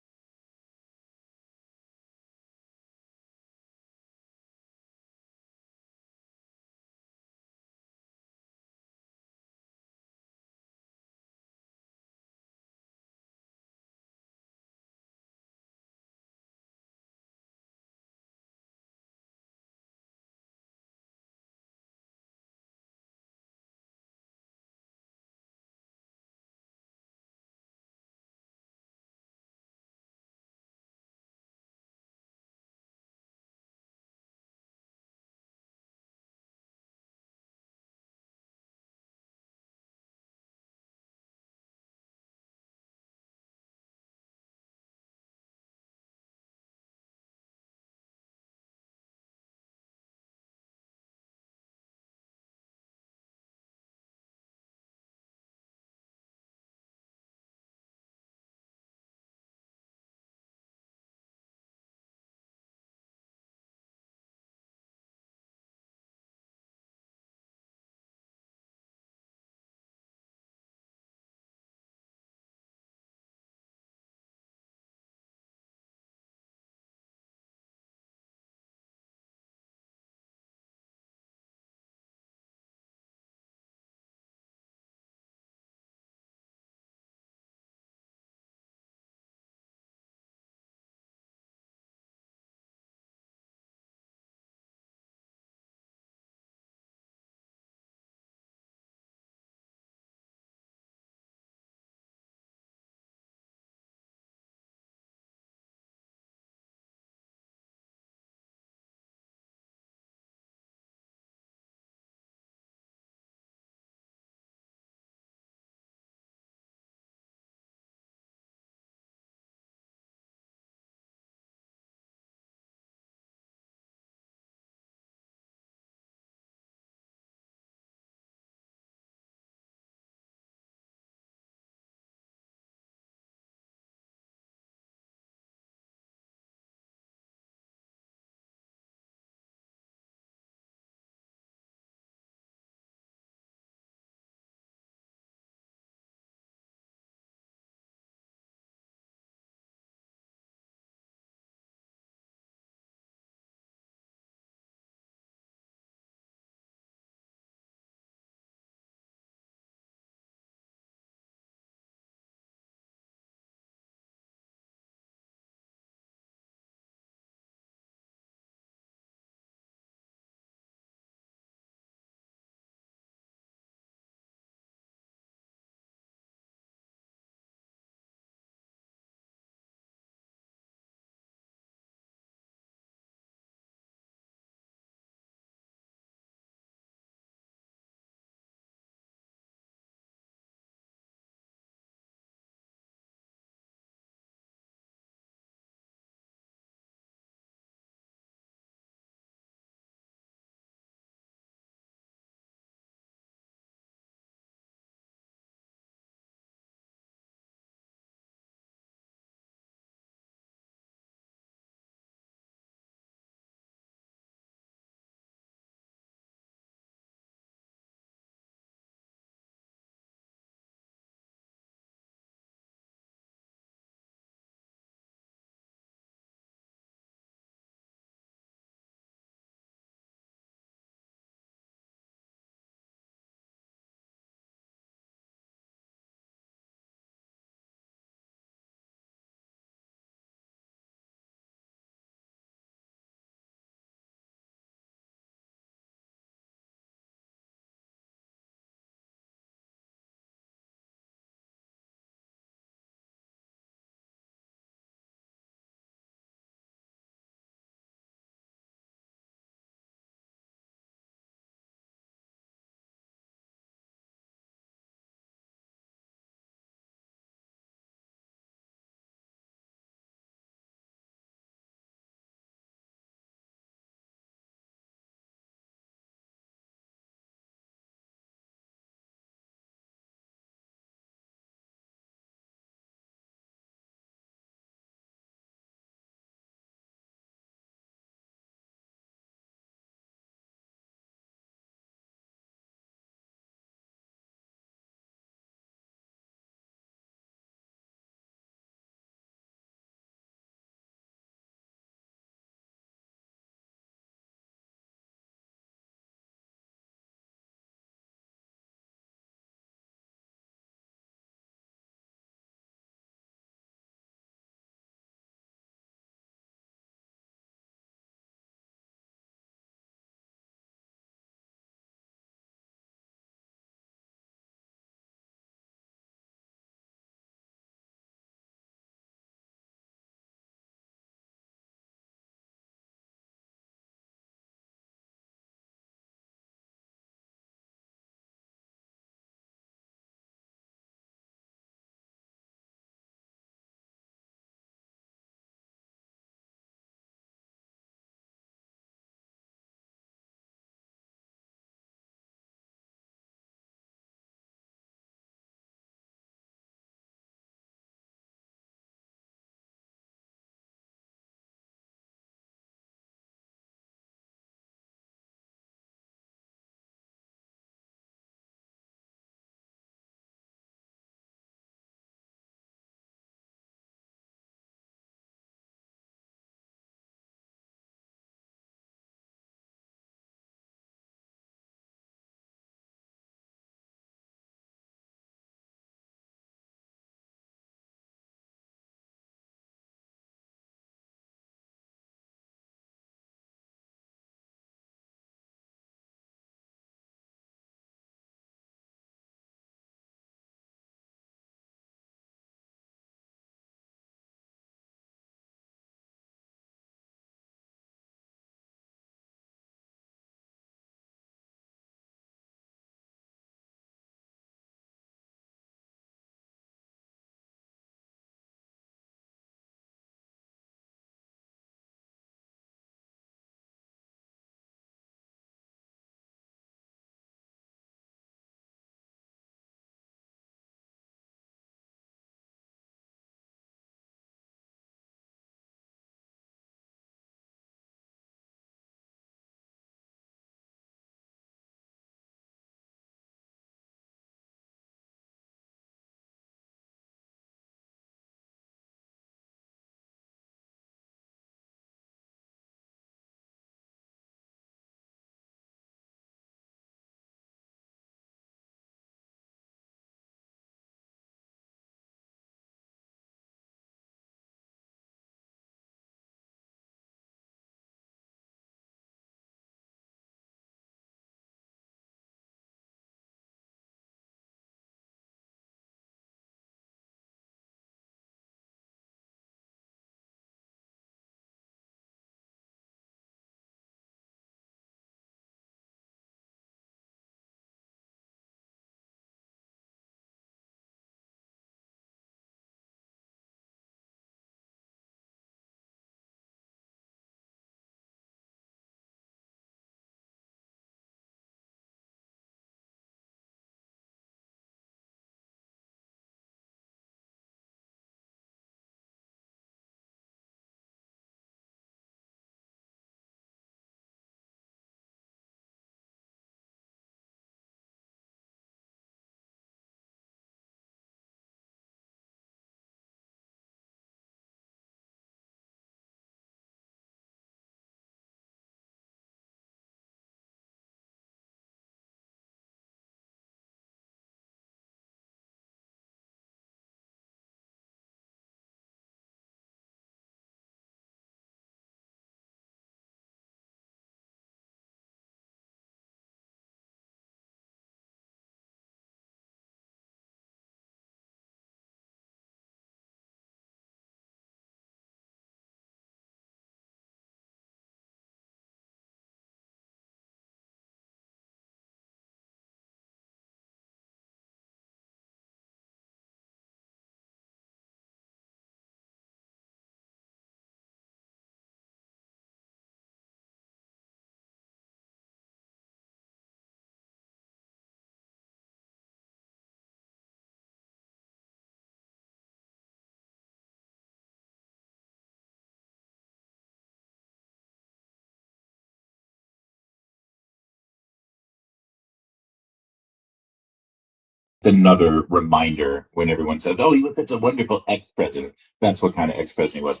Another reminder when everyone says, "Oh, he was such a wonderful ex-president." That's what kind of ex-president he was.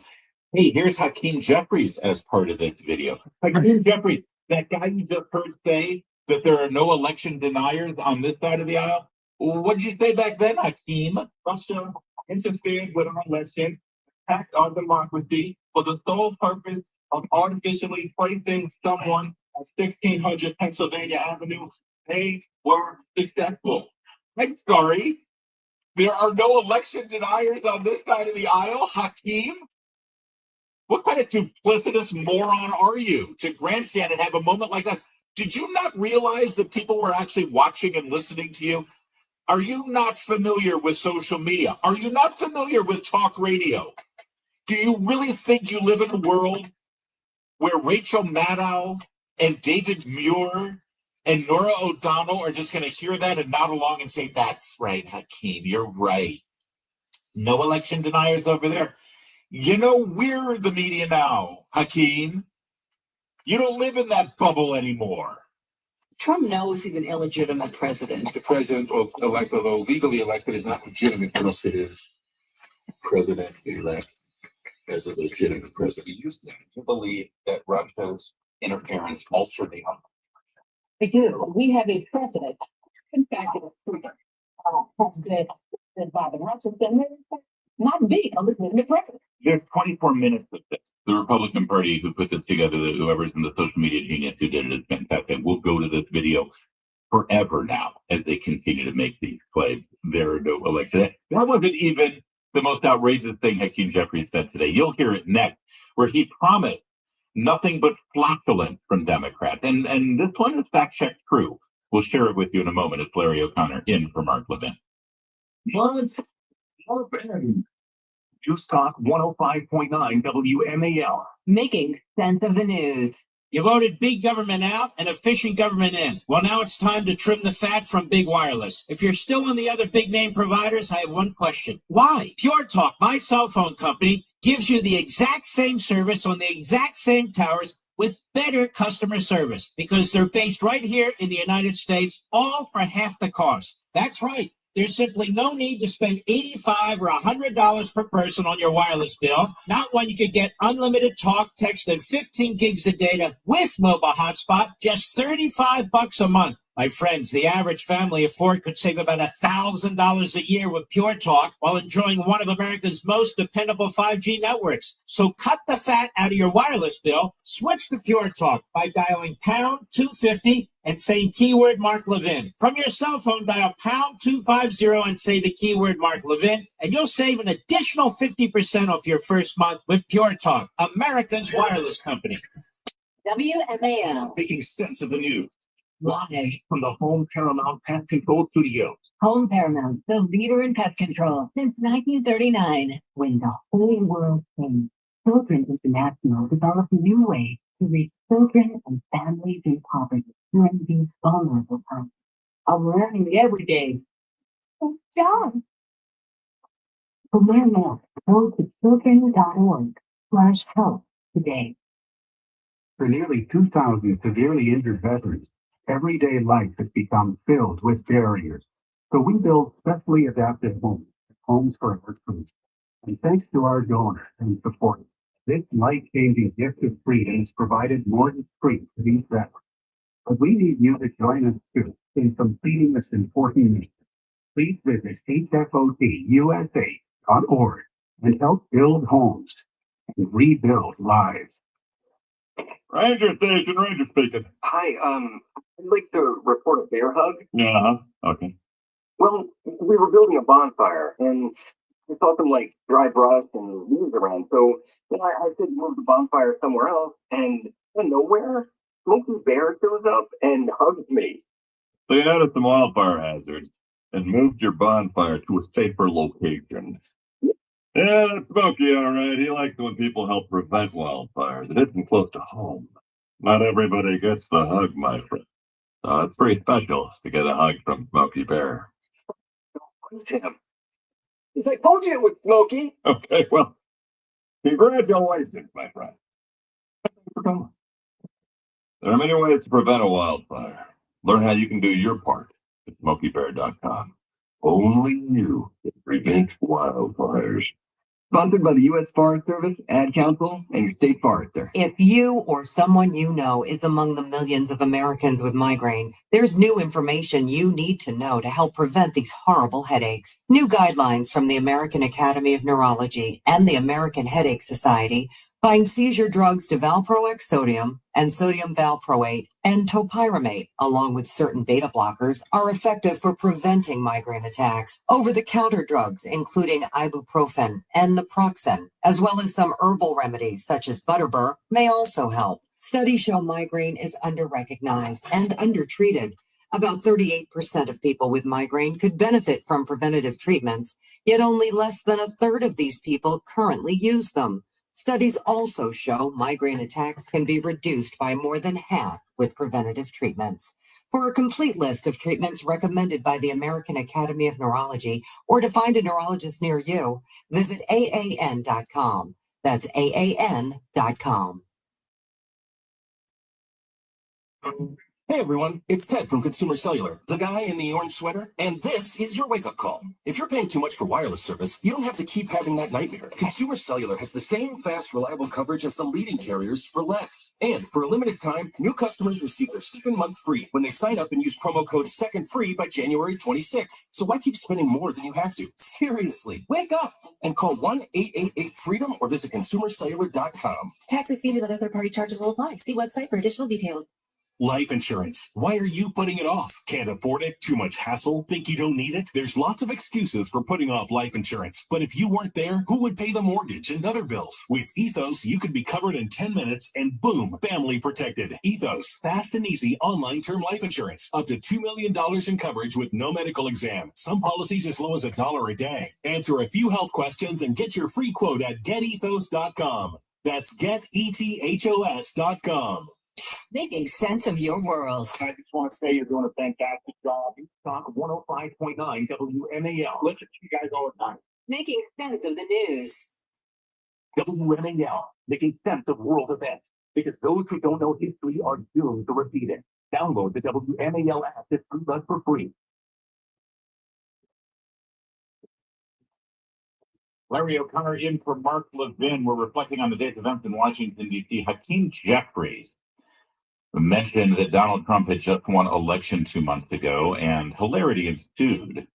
Hey, here's Hakeem Jeffries as part of this video. Hakeem Jeffries, that guy you just heard say that there are no election deniers on this side of the aisle. What did you say back then, Hakeem? Russia interfered with our election, attacked our democracy for the sole purpose of artificially placing someone at 1600 Pennsylvania Avenue. They were successful. I'm sorry. There are no election deniers on this side of the aisle, Hakeem? What kind of duplicitous moron are you to grandstand and have a moment like that? Did you not realize that people were actually watching and listening to you? Are you not familiar with social media? Are you not familiar with talk radio? Do you really think you live in a world where Rachel Maddow and David Muir and Nora O'Donnell are just going to hear that and nod along and say, "That's right, Hakeem, you're right. No election deniers over there." You know, we're the media now, Hakeem. You don't live in that bubble anymore. Trump knows he's an illegitimate president. The president, elect, although legally elected, is not legitimate unless it is president-elect as a legitimate president. You believe that Russia's interference altered the outcome? I do. We have a president. In fact, has been by the Russians and not be a legitimate president. There's 24 minutes of this. The Republican Party who put this together, whoever's in the social media genius who did it, is fantastic. We'll go to this video forever now as they continue to make these claims. There are no elections. That wasn't even the most outrageous thing Hakeem Jeffries said today. You'll hear it next, where he promised nothing but flatulence from Democrats. And this one is fact-checked true. We'll share it with you in a moment. It's Larry O'Connor in for Mark Levin. Juice Talk 105.9 WMAL. Making sense of the news. You voted big government out and efficient government in. Well, now it's time to trim the fat from big wireless. If you're still on the other big name providers, I have one question. Why? Pure Talk, my cell phone company, gives you the exact same service on the exact same towers with better customer service because they're based right here in the United States, all for half the cost. That's right. There's simply no need to spend $85 or $100 per person on your wireless bill. Not when you could get unlimited talk, text, and 15 gigs of data with mobile hotspot, just $35 a month. My friends, the average family of four could save about $1,000 a year with Pure Talk while enjoying one of America's most dependable 5G networks. So cut the fat out of your wireless bill. Switch to Pure Talk by dialing pound 250 and saying keyword Mark Levin. From your cell phone, dial pound 250 and say the keyword Mark Levin, and you'll save an additional 50% off your first month with Pure Talk, America's wireless company. WMAL. Making sense of the news. Live from the Home Paramount Pest Control Studios. Home Paramount, the leader in pest control since 1939, when the whole world changed. Children International developed new ways to reach children and families in poverty during these vulnerable times. I'm learning every day. Thanks, John. To learn more, go to children.org/help today. For nearly 2,000 severely injured veterans, everyday life has become filled with barriers. So we build specially adapted homes for our troops. And thanks to our donors and supporters, this life-changing gift of freedom is provided mortgage-free to these veterans. But we need you to join us too in completing this important mission. Please visit hfotusa.org and help build homes and rebuild lives. Ranger Station, Ranger speaking. Hi, I'd like to report a bear hug. Yeah, okay. Well, we were building a bonfire, and I saw some, dry brush and leaves around, so I said move the bonfire somewhere else, and out of nowhere, Smokey Bear shows up and hugs me. So you noticed some wildfire hazards and moved your bonfire to a safer location. Yeah, that's Smokey, all right. He likes it when people help prevent wildfires. It isn't close to home. Not everybody gets the hug, my friend. It's pretty special to get a hug from Smokey Bear. Jim. It's like, told you it was Smokey. Okay, well, congratulations, my friend. Thanks for coming. There are many ways to prevent a wildfire. Learn how you can do your part at SmokeyBear.com. Only you can prevent wildfires. Sponsored by the U.S. Forest Service, Ad Council, and your state forester. If you or someone you know is among the millions of Americans with migraine, there's new information you need to know to help prevent these horrible headaches. New guidelines from the American Academy of Neurology and the American Headache Society find seizure drugs to valproic sodium and sodium valproate and topiramate, along with certain beta blockers, are effective for preventing migraine attacks. Over-the-counter drugs, including ibuprofen and naproxen, as well as some herbal remedies such as butterbur, may also help. Studies show migraine is under-recognized and undertreated. About 38% of people with migraine could benefit from preventative treatments, yet only less than a third of these people currently use them. Studies also show migraine attacks can be reduced by more than half with preventative treatments. For a complete list of treatments recommended by the American Academy of Neurology or to find a neurologist near you, visit AAN.com. That's AAN.com. Hey everyone, it's Ted from Consumer Cellular, the guy in the orange sweater, and this is your wake-up call. If you're paying too much for wireless service, you don't have to keep having that nightmare. Consumer Cellular has the same fast, reliable coverage as the leading carriers for less. And for a limited time, new customers receive their second month free when they sign up and use promo code SECONDFREE by January 26th. So why keep spending more than you have to? Seriously, wake up and call 1-888-FREEDOM or visit consumercellular.com. Taxes, fees, and other third-party charges will apply. See website for additional details. Life insurance. Why are you putting it off? Can't afford it? Too much hassle? Think you don't need it? There's lots of excuses for putting off life insurance. But if you weren't there, who would pay the mortgage and other bills? With Ethos, you could be covered in 10 minutes and boom, family protected. Ethos, fast and easy online term life insurance. Up to $2 million in coverage with no medical exam. Some policies as low as $1 a day. Answer a few health questions and get your free quote at getethos.com. That's getethos.com. Making sense of your world. I just want to say you're doing a fantastic job. You talk 105.9 WMAL. Listen to you guys all the time. Making sense of the news. WMAL, making sense of world events. Because those who don't know history are doomed to repeat it. Download the WMAL app this month for free. Larry O'Connor in for Mark Levin. We're reflecting on the day's events in Washington, D.C. Hakeem Jeffries mentioned that Donald Trump had just won election 2 months ago, and hilarity ensued.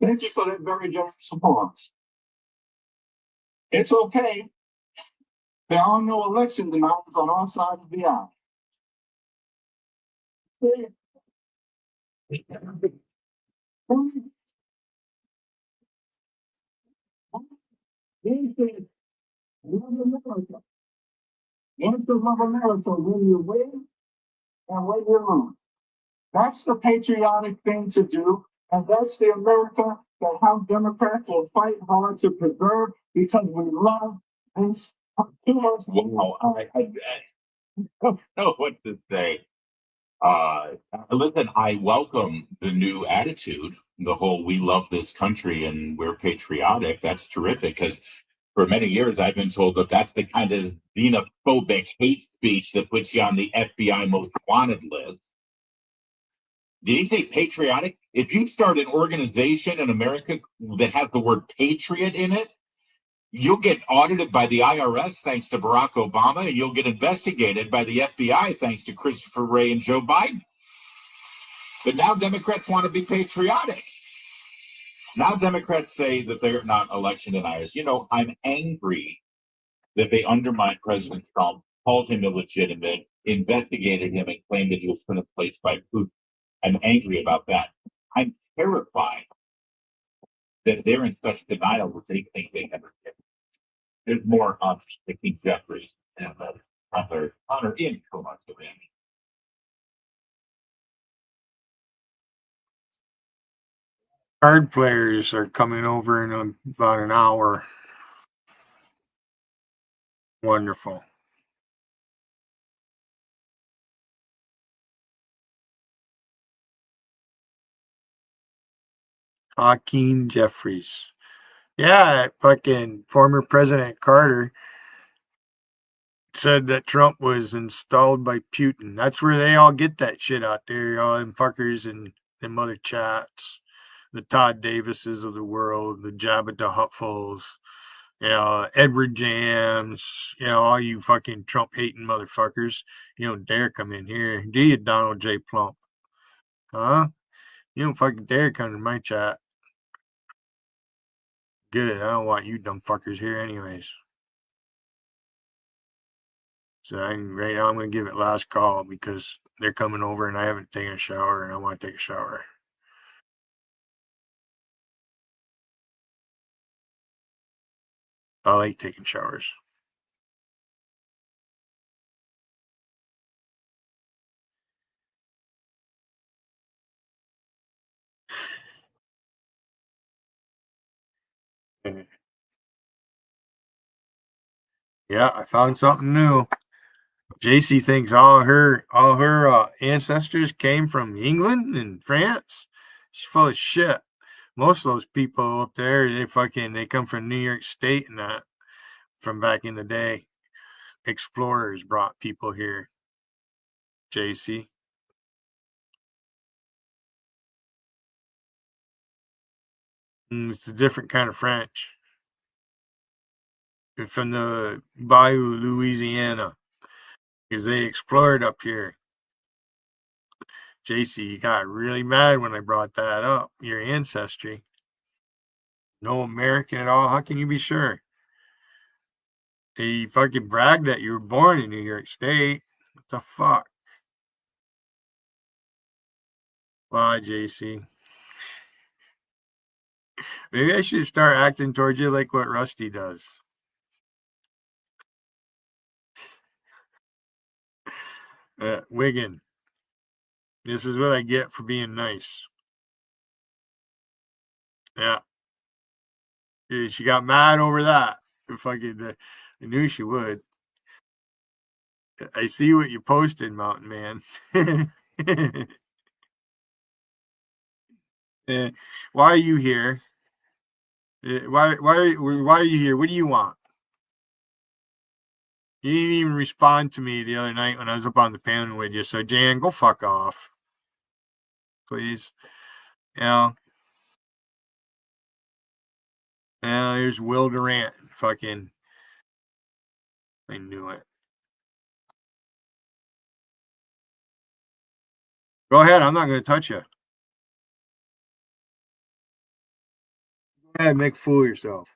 Thank you for that very generous response. It's okay. There are no election deniers on our side of the aisle. Once you love America, when you win and when you lose. That's the patriotic thing to do, and that's the America that House Democrats will fight hard to preserve because we love this. Wow, I don't know what to say. Listen, I welcome the new attitude, the whole we love this country and we're patriotic. That's terrific because for many years I've been told that that's the kind of xenophobic hate speech that puts you on the FBI most wanted list. Did he say patriotic? If you start an organization in America that has the word patriot in it, you'll get audited by the IRS thanks to Barack Obama, and you'll get investigated by the FBI thanks to Christopher Wray and Joe Biden. But now Democrats want to be patriotic. Now Democrats say that they're not election deniers. You know, I'm angry that they undermined President Trump, called him illegitimate, investigated him, and claimed that he was put in place by Putin. I'm angry about that. I'm terrified that they're in such denial that they think they never did. There's more on Hakeem Jeffries and Hunter in for months of him. Card players are coming over in about an hour. Wonderful. Hakeem Jeffries. Yeah, fucking former President Carter said that Trump was installed by Putin. That's where they all get that shit out there, all them fuckers and them other chats. the Todd Davises of the world, the Jabba the Huttfuls, Edward Jams, all you fucking Trump hating motherfuckers. You don't dare come in here, do you, Donald J. Plump? Huh? You don't fucking dare come to my chat. Good. I don't want you dumb fuckers here, anyways. So right now I'm gonna give it last call because they're coming over and I haven't taken a shower and I want to take a shower. I like taking showers. Yeah, I found something new. JC thinks all her ancestors came from England and France. She's full of shit. Most of those people up there, they come from New York State and that from back in the day. Explorers brought people here. JC. It's a different kind of French. From the Bayou, Louisiana, because they explored up here. JC, you got really mad when I brought that up, your ancestry. No American at all? How can you be sure? He fucking bragged that you were born in New York State. What the fuck? Why, JC? Maybe I should start acting towards you like what Rusty does. Wiggin, this is what I get for being nice. Yeah. She got mad over that. Fucking, I knew she would. I see what you posted, Mountain Man. Why are you here? Why are you here? What do you want? You didn't even respond to me the other night when I was up on the panel with you. So Jan, go fuck off, please. There's Will Durant. Fucking, I knew it. Go ahead. I'm not going to touch you. Go ahead, make a fool of yourself.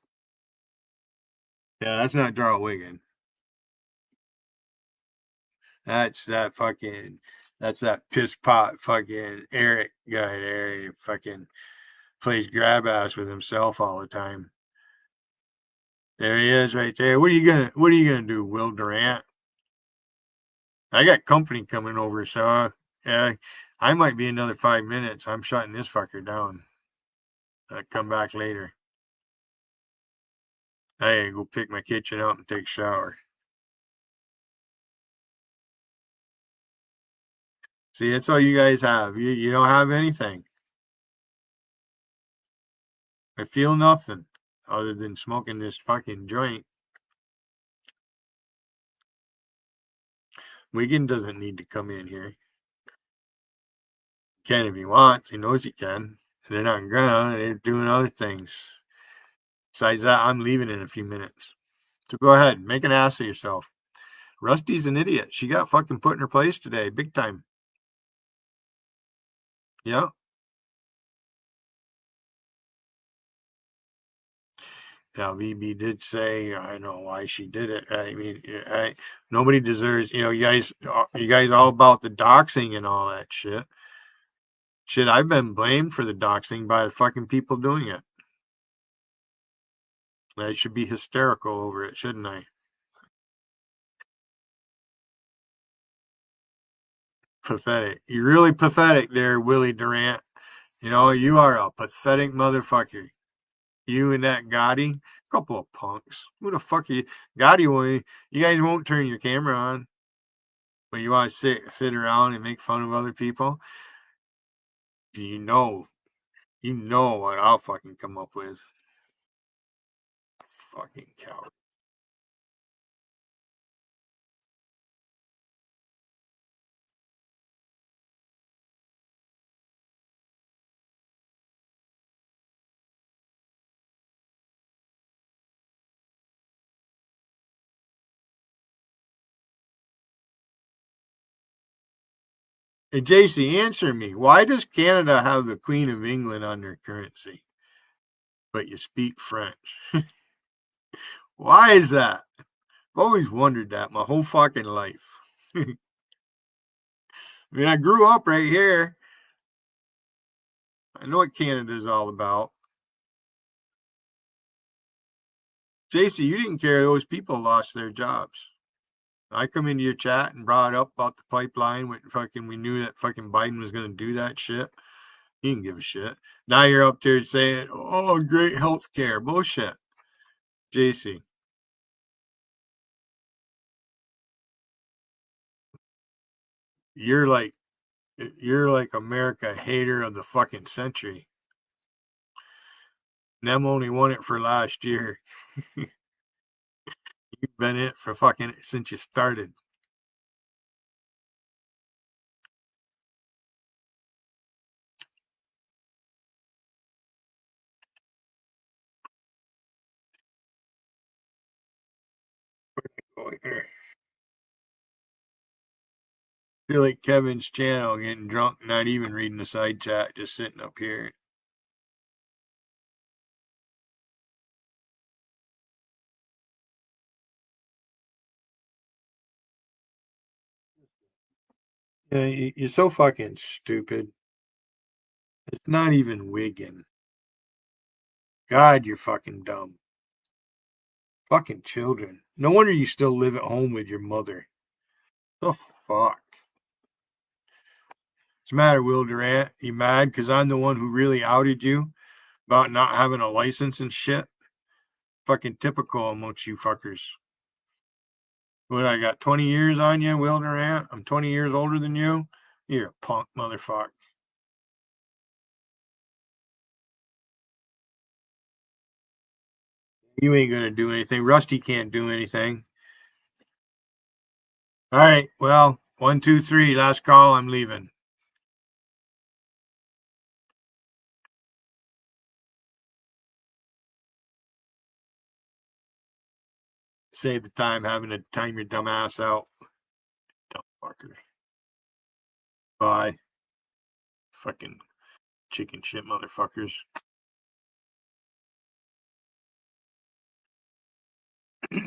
Yeah, that's not Darrell Wiggin. That's that piss pot fucking Eric guy there. He fucking plays grab ass with himself all the time. There he is right there. What are you gonna do, Will Durant? I got company coming over, so I might be another 5 minutes. I'm shutting this fucker down. Come back later. I gotta go pick my kitchen out and take a shower. See, that's all you guys have. You don't have anything. I feel nothing other than smoking this fucking joint. Wiggin doesn't need to come in here. Can if he wants. He knows he can. They're not gonna. They're doing other things. Besides that, I'm leaving in a few minutes. So go ahead, make an ass of yourself. Rusty's an idiot. She got fucking put in her place today, big time. Yeah. Now, VB did say, I know why she did it. I mean, nobody deserves, you guys all about the doxing and all that shit. Shit, I've been blamed for the doxing by the fucking people doing it. I should be hysterical over it, shouldn't I? Pathetic. You're really pathetic there, Willie Durant. You are a pathetic motherfucker. You and that Gotti, couple of punks. Who the fuck are you? Gotti, you guys won't turn your camera on, but you want to sit around and make fun of other people. You know what I'll fucking come up with. Fucking coward. Hey, JC, answer me. Why does Canada have the Queen of England on their currency, but you speak French? Why is that? I've always wondered that my whole fucking life. I mean, I grew up right here. I know what Canada's all about. JC, you didn't care those people lost their jobs. I come into your chat and brought up about the pipeline when fucking we knew that fucking Biden was going to do that shit. You didn't give a shit. Now you're up there saying, oh, great health care. Bullshit. JC. You're like America hater of the fucking century. Them only won it for last year. You've been it for fucking since you started. Going here. Feel like Kevin's channel getting drunk, not even reading the side chat, just sitting up here. Yeah, you're so fucking stupid. It's not even Wiggin. God, you're fucking dumb. Fucking children. No wonder you still live at home with your mother. Oh, fuck. What's the matter, Will Durant? You mad because I'm the one who really outed you about not having a license and shit? Fucking typical amongst you fuckers. What, I got 20 years on you, Will Durant? I'm 20 years older than you? You're a punk motherfucker. You ain't gonna do anything. Rusty can't do anything. All right, well, 1, 2, 3, last call. I'm leaving. Save the time having to time your dumb ass out. Dumb fucker. Bye. Fucking chicken shit motherfuckers.